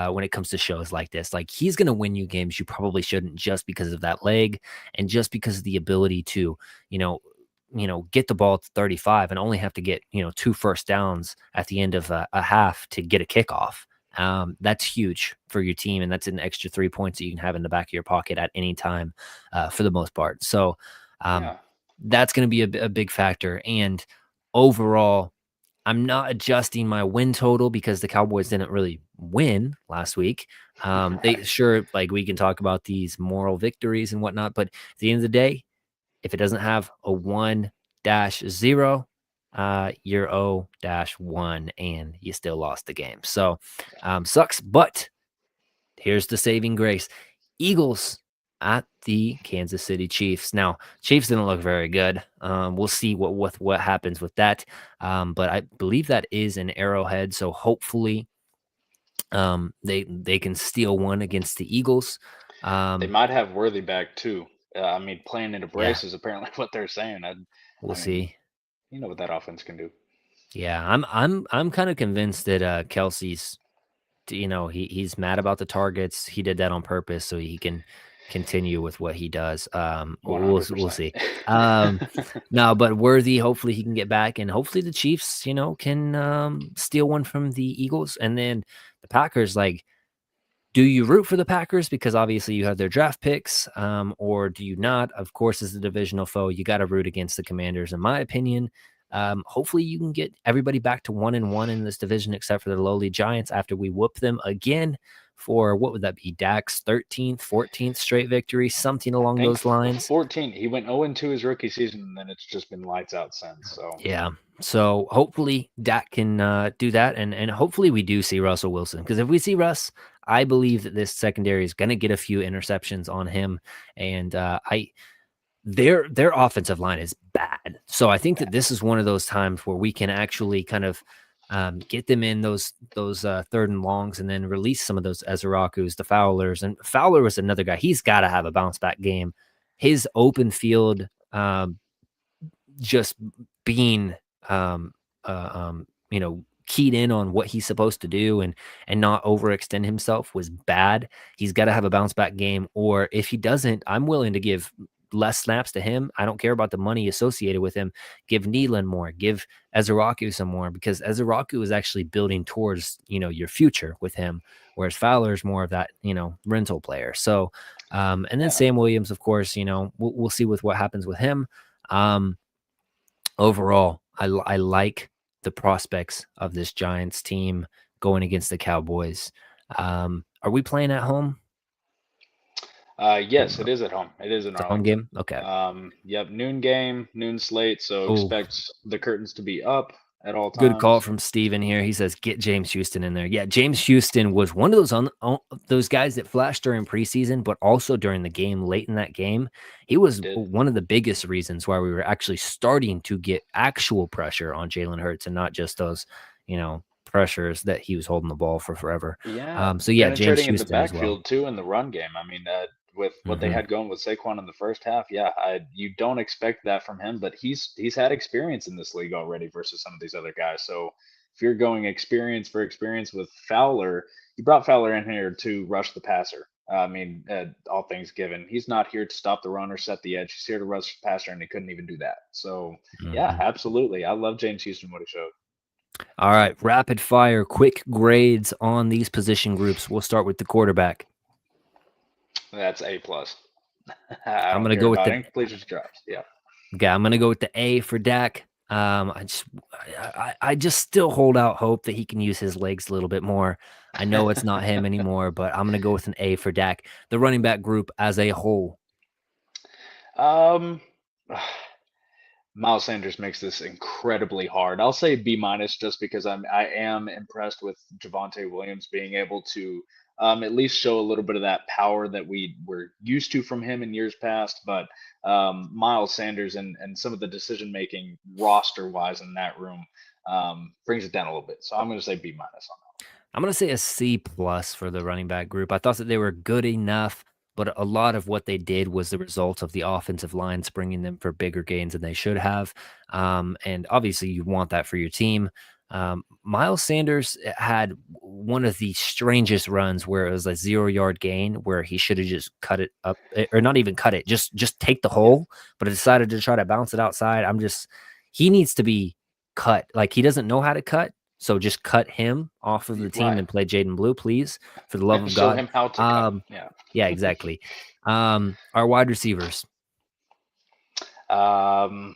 when it comes to shows like this. Like, he's going to win you games you probably shouldn't just because of that leg and just because of the ability to, you know, get the ball to 35 and only have to get, 2 first downs at the end of a half to get a kickoff. That's huge for your team, and that's an extra 3 points that you can have in the back of your pocket at any time, for the most part. So, um, Yeah, that's going to be a big factor. And overall, I'm not adjusting my win total because the Cowboys didn't really win last week. They right. sure, like, we can talk about these moral victories and whatnot, but at the end of the day, if it doesn't have a 1-0, you're 0-1 and you still lost the game. So, sucks, but here's the saving grace. Eagles at the Kansas City Chiefs. Now, Chiefs didn't look very good. We'll see what happens with that. But I believe that is an Arrowhead, so hopefully they can steal one against the Eagles. They Um, might have Worthy back too. I mean, playing into yeah, brace is apparently what they're saying. we'll I mean, see. you know what that offense can do. Yeah, I'm kind of convinced that Kelsey's, he's mad about the targets. He did that on purpose so he can continue with what he does. We'll 100%. see. Um, no, but Worthy, hopefully he can get back, and hopefully the Chiefs, can steal one from the Eagles, and then the Packers. Like, do you root for the Packers because obviously you have their draft picks, or do you not? Of course, as a divisional foe, you got to root against the Commanders, in my opinion. Hopefully, you can get everybody back to 1-1 in this division, except for the lowly Giants after we whoop them again for what would that be? Dak's 13th, 14th straight victory, something I along think those lines. 14. He went 0-2 his rookie season, and then it's just been lights out since. So Yeah. So hopefully Dak can do that, and hopefully we do see Russell Wilson, because if we see Russ, I believe that this secondary is going to get a few interceptions on him, and I their offensive line is bad. So I think yeah, that this is one of those times where we can actually kind of get them in those third and longs, and then release some of those Ezrakus, the Fowlers, and Fowler was another guy. He's got to have a bounce back game. His open field. Just being um keyed in on what he's supposed to do and not overextend himself was bad. He's got to have a bounce back game, or if he doesn't, I'm willing to give less snaps to him. I don't care about the money associated with him. Give Nealon more. Give Ezeraku some more because Ezeraku is actually building towards your future with him, whereas Fowler is more of that rental player. So, and then Yeah. Sam Williams, of course, we'll see with what happens with him. Um, Overall, I like the prospects of this Giants team going against the Cowboys. Are we playing at home? Yes, it is at home. It is in It's a home Arlington. game. Okay. Yep, noon game, noon slate. So Oh, expect the curtains to be up at all good call times. from Steven here. He says, "Get James Houston in there." Yeah, James Houston was one of those guys that flashed during preseason, but also during the game. Late in that game, he He was did. one of the biggest reasons why we were actually starting to get actual pressure on Jalen Hurts and not just those, pressures that he was holding the ball for forever. Yeah, So yeah, James penetrating in the Houston as well. backfield too in the run game. I mean, with what they Hmm. had going with Saquon in the first half, yeah, you don't expect that from him, but he's had experience in this league already versus some of these other guys. So if you're going experience for experience with Fowler, you brought Fowler in here to rush the passer. I mean, all things given, he's not here to stop the run or set the edge. He's here to rush the passer, and he couldn't even do that. So yeah, Hmm. absolutely, I love James Houston what he showed. All right, rapid fire, quick grades on these position groups. We'll start with the quarterback. That's A plus. I I'm don't gonna care go with about the incompletions drops. Yeah. Okay, I'm gonna go with the A for Dak. I just still hold out hope that he can use his legs a little bit more. I know it's not him anymore, but I'm gonna go with an A for Dak. The running back group as a whole. um, Miles Sanders makes this incredibly hard. I'll say B minus just because I am impressed with Javante Williams being able to at least show a little bit of that power that we were used to from him in years past. But Miles Sanders and some of the decision making roster wise in that room brings it down a little bit. So I'm going to say B minus on I'm gonna say a C plus for the running back group. I thought that they were good enough, but a lot of what they did was the result of the offensive lines bringing them for bigger gains than they should have. And obviously, you want that for your team. Miles Sanders had one of the strangest runs where it was a 0 yard gain where he should have just cut it up, or not even cut it, just take the that. hole, but I decided to try to bounce it outside. He needs to be cut. Like he doesn't know how to cut, so just cut him off of Yeah, the team right. and play Jaden Blue, please, for the love of Show God. him how to cut. Um, Yeah. yeah, exactly. Our wide receivers. Um,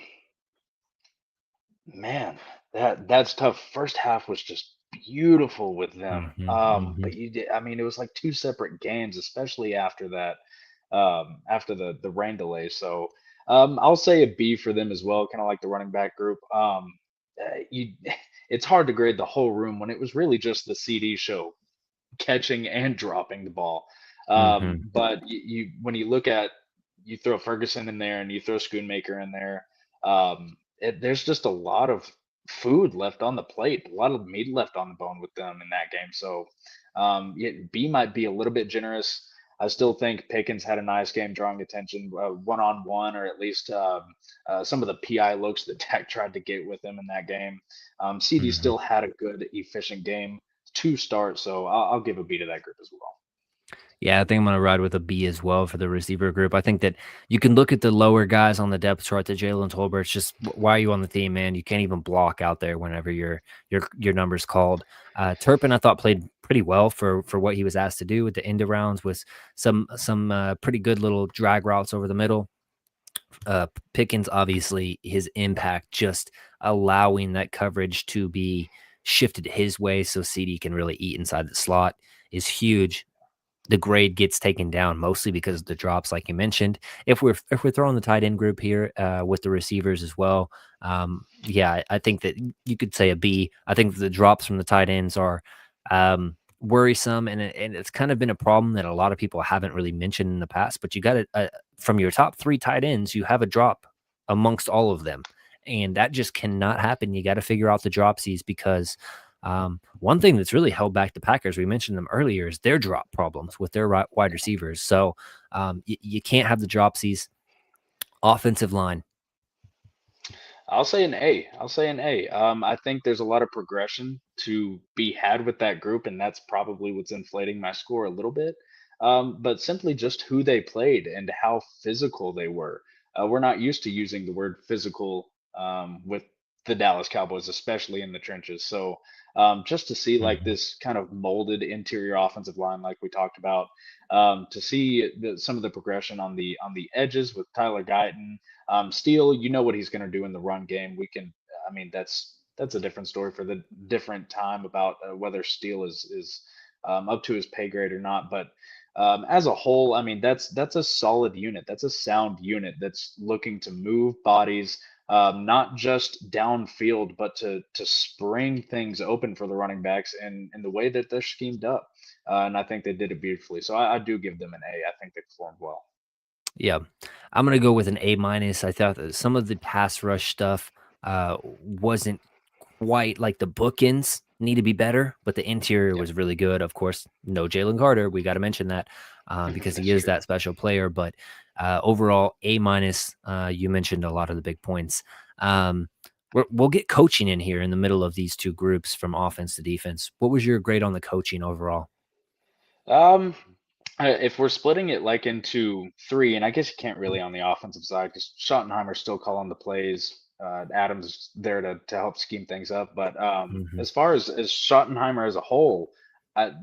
Man, that's tough. First half was just beautiful with them. Hmm. Hmm. But I mean, it was like two separate games, especially after that, after the rain delay. So, I'll say a B for them as well, kind of like the running back group. You, it's hard to grade the whole room when it was really just the CD show catching and dropping the ball. Hmm. But you when you look at you throw Ferguson in there and you throw Schoonmaker in there, there's just a lot of food left on the plate, a lot of meat left on the bone with them in that game. So yeah, B might be a little bit generous. I still think Pickens had a nice game drawing attention one on one, or at least some of the PI looks that Dak tried to get with him in that game. CD Hmm. still had a good, efficient game to start, so I'll give a B to that group as well. Yeah, I think I'm gonna ride with a B as well for the receiver group. I think that you can look at the lower guys on the depth chart. The Jalen Tolbert's just why are you on the team, man? You can't even block out there whenever your number's called. Turpin, I thought played pretty well for what he was asked to do with the end rounds, with some pretty good little drag routes over the middle. Pickens, obviously, his impact just allowing that coverage to be shifted his way so CD can really eat inside the slot is huge. The grade gets taken down mostly because of the drops, like you mentioned. If we're throwing the tight end group here with the receivers as well, yeah, I think that you could say a B. I think the drops from the tight ends are worrisome, and it's kind of been a problem that a lot of people haven't really mentioned in the past. But you got to from your top three tight ends, you have a drop amongst all of them, and that just cannot happen. You got to figure out the dropsies because one thing that's really held back the Packers, we mentioned them earlier, is their drop problems with their wide receivers. So you can't have the dropsies. Offensive line. I'll say an A. I'll say an A. I think there's a lot of progression to be had with that group, and that's probably what's inflating my score a little bit. but simply just who they played and how physical they were. We're not used to using the word physical with the Dallas Cowboys, especially in the trenches. So just to see like Mhm. this kind of molded interior offensive line, like we talked about, to see some of the progression on the edges with Tyler Guyton, Steele, you know what he's going to do in the run game. We can, I mean, that's a different story for the different time about whether Steele is up to his pay grade or not. But as a whole, I mean, that's a solid unit. That's a sound unit that's looking to move bodies, not just downfield, but to spring things open for the running backs in the way that they're schemed up. And I think they did it beautifully. So I do give them an A. I think they performed well. Yeah. I'm gonna go with an A minus. I thought that some of the pass rush stuff wasn't quite like the bookends need to be better, but the interior Yep. was really good. Of course, no Jalen Carter. We got to mention that because he That's is true. that special player. But overall, A minus. You mentioned a lot of the big points. Um, we'll get coaching in here in the middle of these two groups from offense to defense. What was your grade on the coaching overall? Um, if we're splitting it like into three, and I guess you can't really on the offensive side because Schottenheimer's still calling the plays. Adams is there to help scheme things up. But Hmm. as far as Schottenheimer as a whole,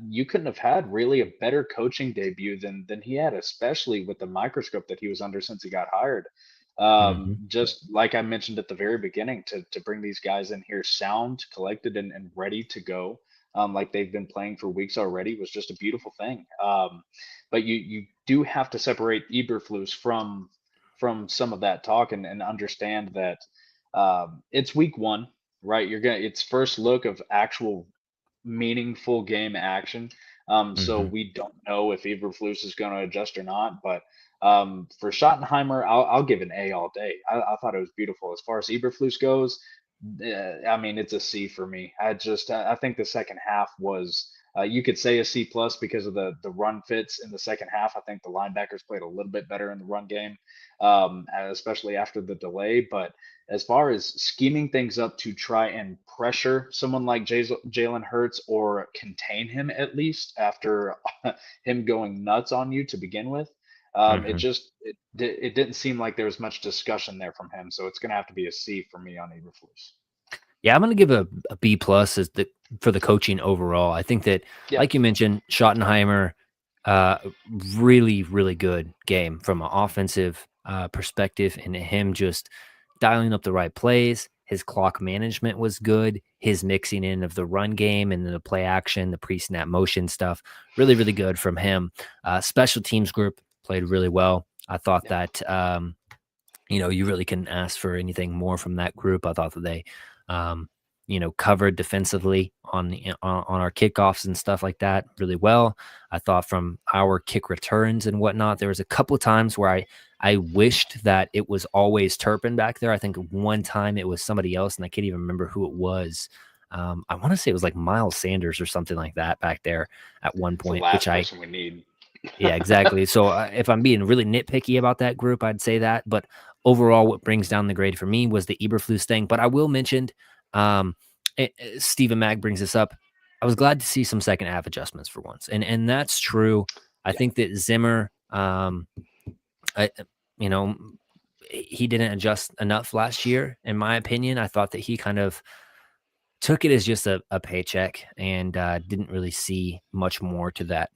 you couldn't have had really a better coaching debut than he had, especially with the microscope that he was under since he got hired. Hmm. Just like I mentioned at the very beginning, to bring these guys in here sound, collected, and ready to go, like they've been playing for weeks already, was just a beautiful thing. But you do have to separate Eberflus from some of that talk and understand that it's week one, right? It's first look of actual meaningful game action. So Hmm. we don't know if Eberflus is going to adjust or not. But for Schottenheimer, I'll give an A all day. I thought it was beautiful. As far as Eberflus goes, I mean, it's a C for me. I think the second half was. You could say a C plus because of the run fits in the second half. I think the linebackers played a little bit better in the run game, especially after the delay. But as far as scheming things up to try and pressure someone like Jalen Hurts or contain him at least after him going nuts on you to begin with, Hmm. it didn't seem like there was much discussion there from him. So it's going to have to be a C for me on Eberflus. Yeah, I'm gonna give a B plus as the for the coaching overall. I think that, Yeah, like you mentioned, Schottenheimer, uh, really, really good game from an offensive perspective, and him just dialing up the right plays. His clock management was good. His mixing in of the run game and then the play action, the pre-snap motion stuff, really, really good from him. Special teams group played really well. I thought yeah, that you really couldn't ask for anything more from that group. I thought that they, um, covered defensively on our kickoffs and stuff like that really well. I thought from our kick returns and whatnot, there was a couple of times where I wished that it was always Turpin back there. I think one time it was somebody else, and I can't even remember who it was. I want to say it was like Miles Sanders or something like that back there at one it's the point, which last I person we need. yeah, exactly. So if I'm being really nitpicky about that group, I'd say that. But overall, what brings down the grade for me was the Eberflus thing. But I will mention, um, Stephen Mag brings this up. I was glad to see some second half adjustments for once, and that's true. I Yeah, think that Zimmer, I, you know, he didn't adjust enough last year, in my opinion. I thought that he kind of took it as just a paycheck and didn't really see much more to that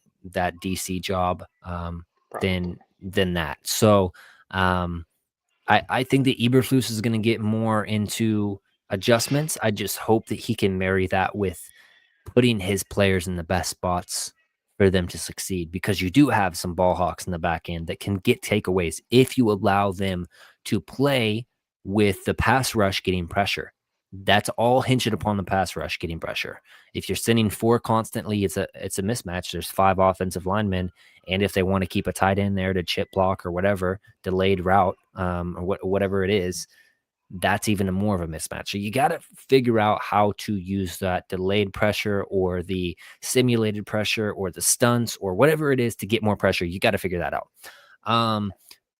DC job probably. than that. So I think that Eberflus is going to get more into adjustments. I just hope that he can marry that with putting his players in the best spots for them to succeed because you do have some ball hawks in the back end that can get takeaways if you allow them to play with the pass rush getting pressure. That's all hinged upon the pass rush getting pressure. If you're sending four constantly, it's a mismatch. There's five offensive linemen, and if they want to keep a tight end there to chip block or whatever delayed route, or whatever it is, that's even more of a mismatch. So you got to figure out how to use that delayed pressure or the simulated pressure or the stunts or whatever it is to get more pressure. You got to figure that out. Um,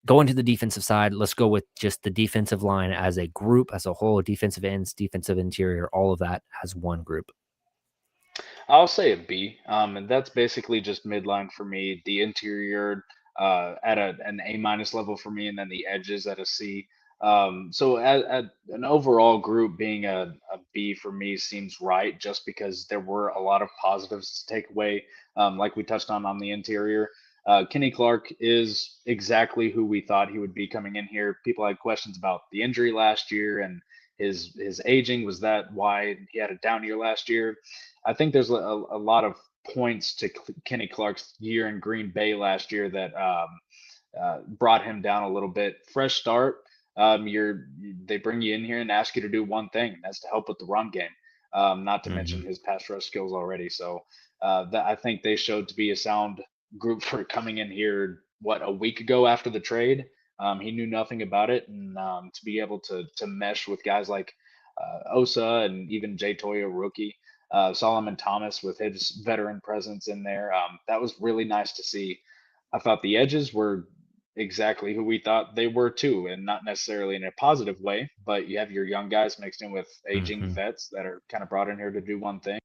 Going to the defensive side, let's go with just the defensive line as a group, as a whole, defensive ends, defensive interior, all of that as one group. I'll say a B, and that's basically just midline for me. The interior at an A minus level for me, and then the edges at a C. So at an overall group being a B for me seems right, just because there were a lot of positives to take away. Like we touched on the interior. Kenny Clark is exactly who we thought he would be coming in here. People had questions about the injury last year and his aging. Was that why he had a down year last year? I think there's a lot of points to Kenny Clark's year in Green Bay last year that brought him down a little bit. Fresh start. They bring you in here and ask you to do one thing, and that's to help with the run game. Not to mention Hmm. his pass rush skills already. So that I think they showed to be a sound group for coming in here. What, a week ago after the trade? He knew nothing about it, and to be able to mesh with guys like Osa and even Jay Toya, rookie, Solomon Thomas with his veteran presence in there. That was really nice to see. I thought the edges were exactly who we thought they were too, and not necessarily in a positive way, but you have your young guys mixed in with aging Hmm. vets that are kind of brought in here to do one thing.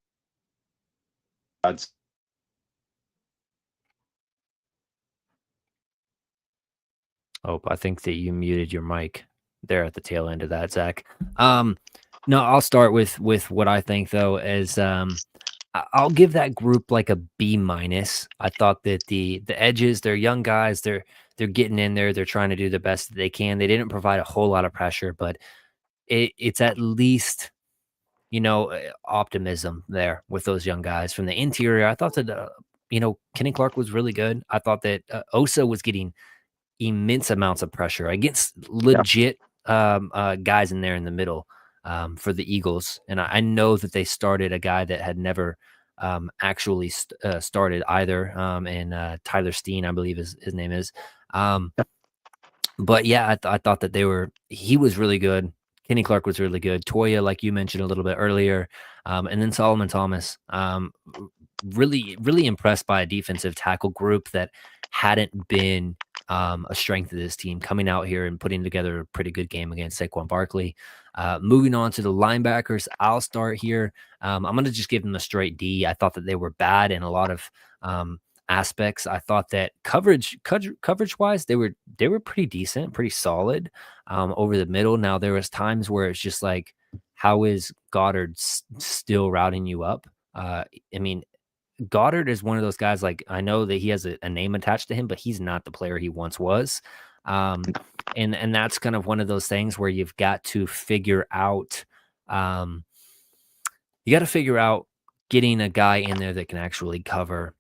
Oh, I think that you muted your mic there at the tail end of that, Zach. No, I'll start with what I think though, as I'll give that group like a B minus. I thought that the edges, they're young guys, they're getting in there, they're trying to do the best that they can. They didn't provide a whole lot of pressure, but it's at least, optimism there with those young guys from the interior. I thought that Kenny Clark was really good. I thought that Osa was getting immense amounts of pressure against Yeah. legit guys in there in the middle for the Eagles. And I know that they started a guy that had never actually started either, and Tyler Steen, I believe his name is. Um, but yeah, I thought that he was really good. Kenny Clark was really good. Toya, like you mentioned a little bit earlier, and then Solomon Thomas. Really, really impressed by a defensive tackle group that hadn't been a strength of this team, coming out here and putting together a pretty good game against Saquon Barkley. Moving on to the linebackers, I'll start here. I'm going to just give them a straight D. I thought that they were bad in a lot of aspects. I thought that coverage wise, they were pretty decent, pretty solid over the middle. Now there was times where it's just like, how is Goddard still routing you up? I mean, Goddard is one of those guys. Like, I know that he has a name attached to him, but he's not the player he once was. Um, and that's kind of one of those things where you've got to figure out. Um, you got to figure out getting a guy in there that can actually cover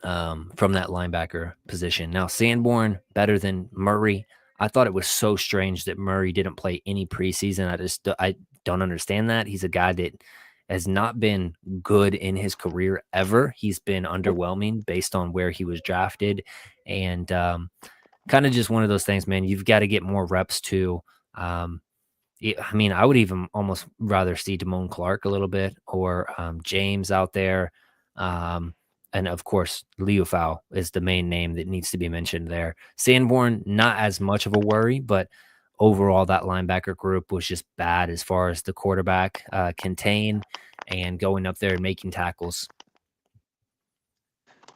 from that linebacker position. Now, Sanborn better than Murray. I thought it was so strange that Murray didn't play any preseason. I don't understand that. He's a guy that has not been good in his career ever. He's been underwhelming based on where he was drafted, and kind of just one of those things, man. You've got to get more reps too. Um, I mean, I would even almost rather see Damone Clark a little bit, or James out there. Um, and of course, Leofau is the main name that needs to be mentioned there. Sanborn, not as much of a worry, but overall, that linebacker group was just bad as far as the quarterback contain and going up there and making tackles.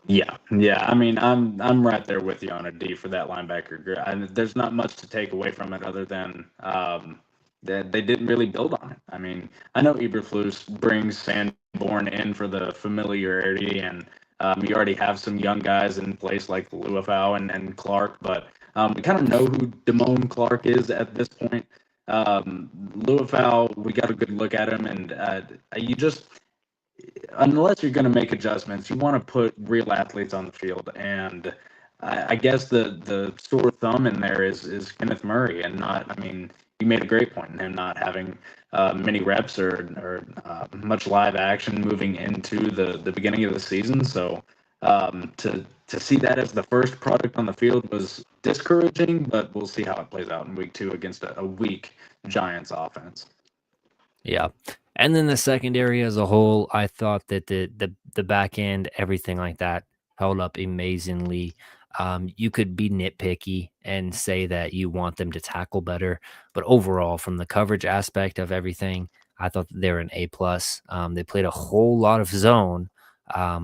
Yeah, yeah. I mean, I'm right there with you on a D for that linebacker group. And there's not much to take away from it other than that they didn't really build on it. I mean, I know Eberflus brings Sanborn in for the familiarity, and you already have some young guys in place like Luafau and Clark, but we kind of know who Damone Clark is at this point. Luafau, we got a good look at him, and you just unless you're going to make adjustments, you want to put real athletes on the field. And I guess the sore thumb in there is Kenneth Murray, and not. I mean, you made a great point in him not having many reps or much live action moving into the beginning of the season. So to see that as the first product on the field was discouraging, but we'll see how it plays out in week 2 against a weak Giants offense. Yeah. And then the secondary as a whole, I thought that the back end, everything like that, held up amazingly. You could be nitpicky and say that you want them to tackle better, but overall, from the coverage aspect of everything, I thought that they were an A plus. They played a whole lot of zone,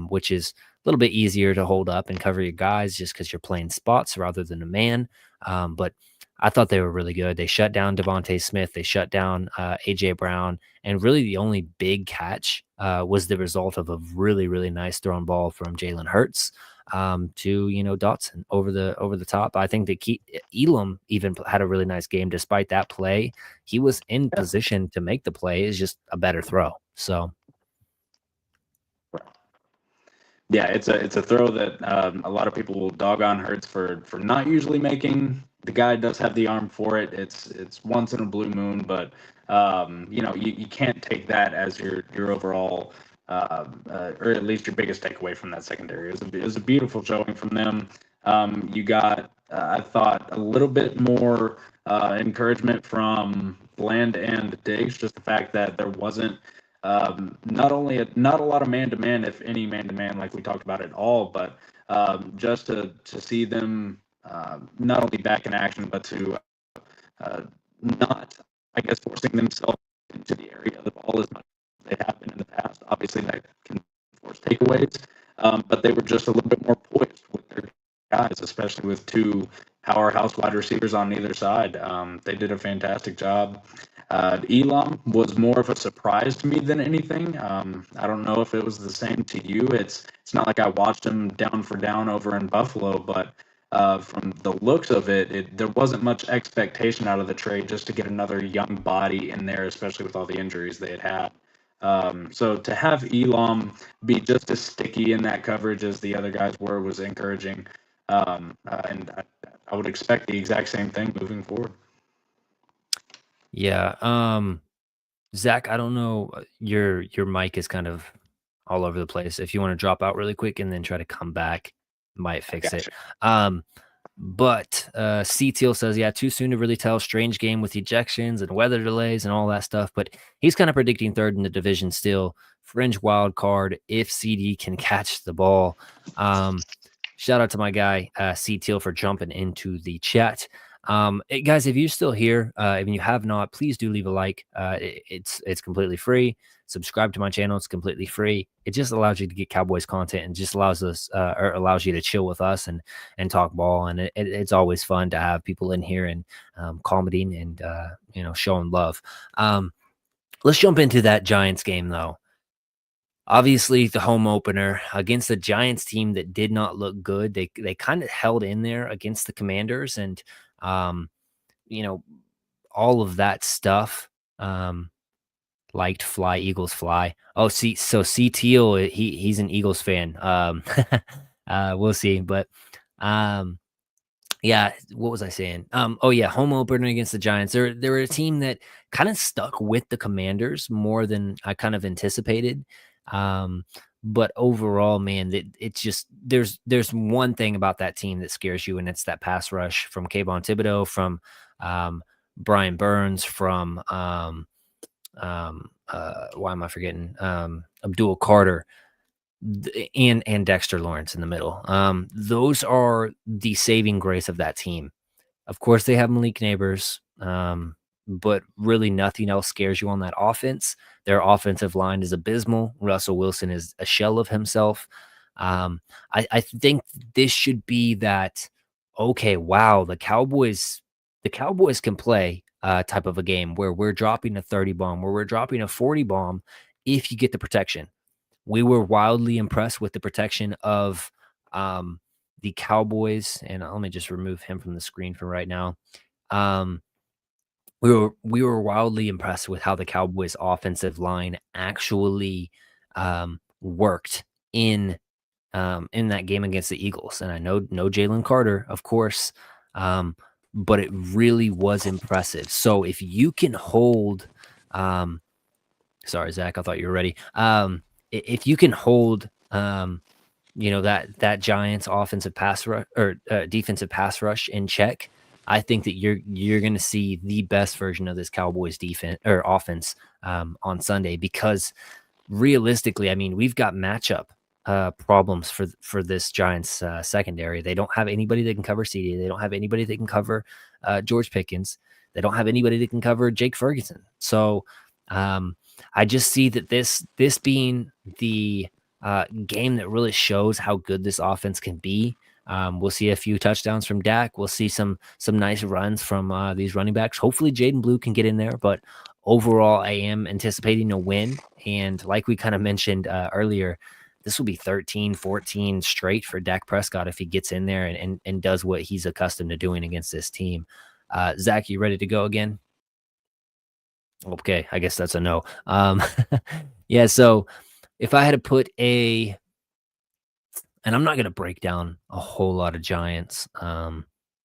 which is a little bit easier to hold up and cover your guys just because you're playing spots rather than a man. But I thought they were really good. They shut down Devontae Smith. They shut down AJ Brown, and really the only big catch was the result of a really really nice thrown ball from Jalen Hurts to Dotson over the top. I think that Elam even had a really nice game despite that play. He was in position to make the play. It's just a better throw. So. Yeah, it's a throw that a lot of people will dog on Hurts for not usually making. The guy does have the arm for it. It's once in a blue moon, but you can't take that as your overall or at least your biggest takeaway from that secondary. It was a beautiful showing from them. You got I thought a little bit more encouragement from Bland and Diggs, just the fact that there wasn't not a lot of man to man, if any man to man, like we talked about at all, but just to see them not only back in action, but to not, I guess, forcing themselves into the area of the ball as much as they have been in the past. Obviously, that can force takeaways, but they were just a little bit more poised with their guys, especially with two powerhouse wide receivers on either side. They did a fantastic job. Elam was more of a surprise to me than anything. I don't know if it was the same to you. It's not like I watched him down for down over in Buffalo, but from the looks of it, there wasn't much expectation out of the trade just to get another young body in there, especially with all the injuries they had had. So to have Elam be just as sticky in that coverage as the other guys were was encouraging. And I would expect the exact same thing moving forward. Yeah. Zach, I don't know. Your mic is kind of all over the place. If you want to drop out really quick and then try to come back, might fix it. But C Teal says, yeah, too soon to really tell. Strange game with ejections and weather delays and all that stuff. But he's kind of predicting third in the division still. Fringe wild card if CD can catch the ball. Shout out to my guy C Teal for jumping into the chat. Guys, if you're still here, if you have not, please do leave a like. It's completely free. Subscribe to my channel. It's completely free. It just allows you to get Cowboys content and just allows us or allows you to chill with us and talk ball. And it's always fun to have people in here and commenting and showing love. Let's jump into that Giants game though. Obviously, the home opener against the Giants team that did not look good. They kind of held in there against the Commanders and all of that stuff. Liked fly, Eagles fly. Oh, so C Teal, he's an Eagles fan. We'll see. But yeah, what was I saying? Oh yeah, home opener against the Giants. They were a team that kind of stuck with the Commanders more than I kind of anticipated. But overall, man, it's just there's one thing about that team that scares you, and it's that pass rush from Kayvon Thibodeau, from Brian Burns, from why am I forgetting? Abdul Carter and Dexter Lawrence in the middle. Those are the saving grace of that team. Of course, they have Malik Neighbors, but really nothing else scares you on that offense. Their offensive line is abysmal. Russell Wilson is a shell of himself. I think this should be that, okay, wow, the Cowboys can play type of a game where we're dropping a 30 bomb, where we're dropping a 40 bomb if you get the protection. We were wildly impressed with the protection of the Cowboys, and let me just remove him from the screen for right now. We were wildly impressed with how the Cowboys offensive line actually worked in that game against the Eagles. And I know no Jalen Carter, of course, but it really was impressive. So if you can hold, sorry, Zach, I thought you were ready. If you can hold, that Giants offensive pass rush or defensive pass rush in check, I think that you're going to see the best version of this Cowboys defense or offense on Sunday, because realistically, I mean, we've got matchup problems for this Giants secondary. They don't have anybody that can cover CD. They don't have anybody that can cover George Pickens. They don't have anybody that can cover Jake Ferguson. So I just see that this being the game that really shows how good this offense can be. We'll see a few touchdowns from Dak. We'll see some nice runs from these running backs. Hopefully, Jaden Blue can get in there. But overall, I am anticipating a win. And like we kind of mentioned earlier, this will be 13, 14 straight for Dak Prescott if he gets in there and does what he's accustomed to doing against this team. Zach, you ready to go again? Okay, I guess that's a no. Yeah, so if I had to put and I'm not going to break down a whole lot of Giants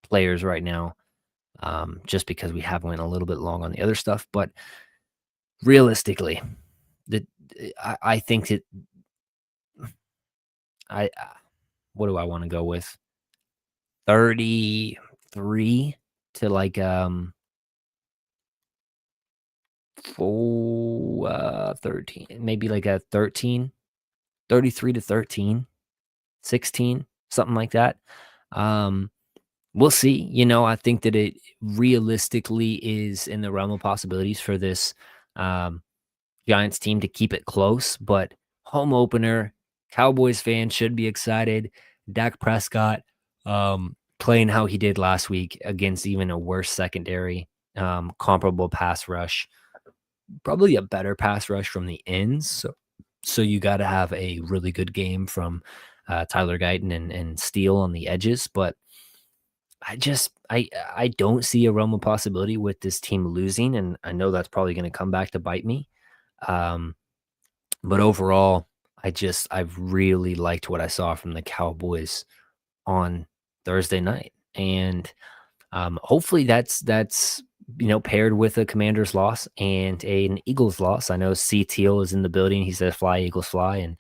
players right now, just because we have went a little bit long on the other stuff. But realistically, I think that I what do I want to go with? 33 to like 13, maybe like a 13, 33 to 13, 16, something like that. We'll see. I think that it realistically is in the realm of possibilities for this Giants team to keep it close, but home opener, Cowboys fans should be excited. Dak Prescott playing how he did last week against even a worse secondary, comparable pass rush, probably a better pass rush from the ends. So you got to have a really good game from Tyler Guyton and Steele on the edges, but I don't see a realm of possibility with this team losing, and I know that's probably going to come back to bite me. But overall, I've really liked what I saw from the Cowboys on Thursday night, and hopefully that's paired with a Commanders loss and an Eagles loss. I know C Teal is in the building. He says "Fly Eagles fly," and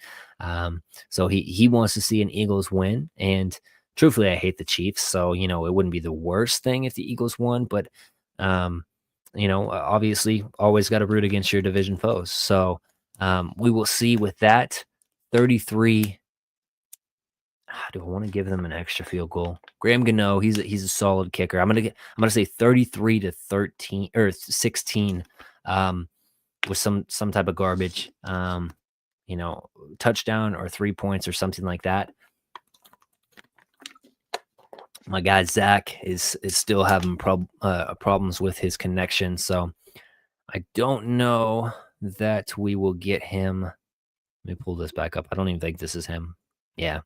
so he wants to see an Eagles win. And truthfully, I hate the Chiefs, so it wouldn't be the worst thing if the Eagles won. But obviously, always got to root against your division foes. So we will see with that 33. Do I want to give them an extra field goal? Graham Gano, he's a solid kicker. I'm gonna say 33 to 13 or 16, with some type of garbage, touchdown or 3 points or something like that. My guy Zach is still having problems with his connection, so I don't know that we will get him. Let me pull this back up. I don't even think this is him. Yeah.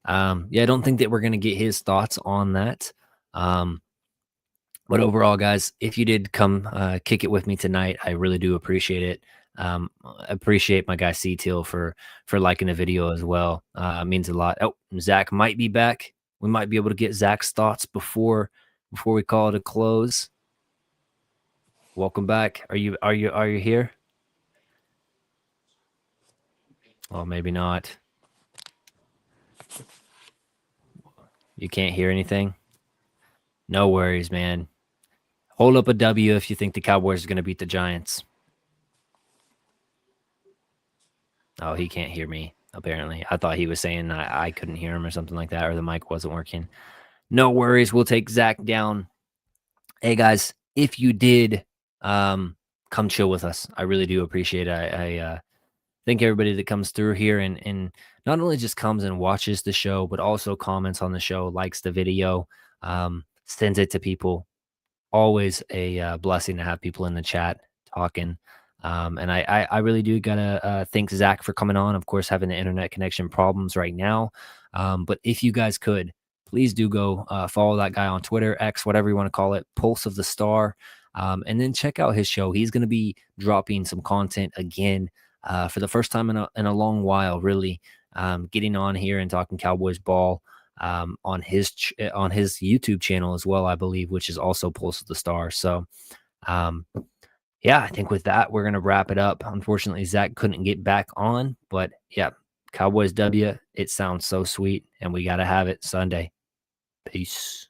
I don't think that we're going to get his thoughts on that. But overall, guys, if you did come kick it with me tonight, I really do appreciate it. Appreciate my guy C Teal for liking the video as well. It means a lot. Oh, Zach might be back. We might be able to get Zach's thoughts before we call it a close. Welcome back. Are you here? Oh, maybe not. You can't hear anything? No worries, man. Hold up a W if you think the Cowboys are going to beat the Giants. Oh, he can't hear me, apparently. I thought he was saying I couldn't hear him or something like that, or the mic wasn't working. No worries. We'll take Zach down. Hey, guys, if you did come chill with us, I really do appreciate it. I thank everybody that comes through here and not only just comes and watches the show, but also comments on the show, likes the video, sends it to people. Always a blessing to have people in the chat talking. And I really do gotta thank Zach for coming on. Of course, having the internet connection problems right now. But if you guys could, please do go follow that guy on Twitter, X, whatever you want to call it, Pulse of the Star. And then check out his show. He's going to be dropping some content again for the first time in a long while, really, getting on here and talking Cowboys ball on his YouTube channel as well, I believe, which is also Pulse of the Star. So, yeah, I think with that, we're going to wrap it up. Unfortunately, Zach couldn't get back on, but yeah, Cowboys W. It sounds so sweet, and we got to have it Sunday. Peace.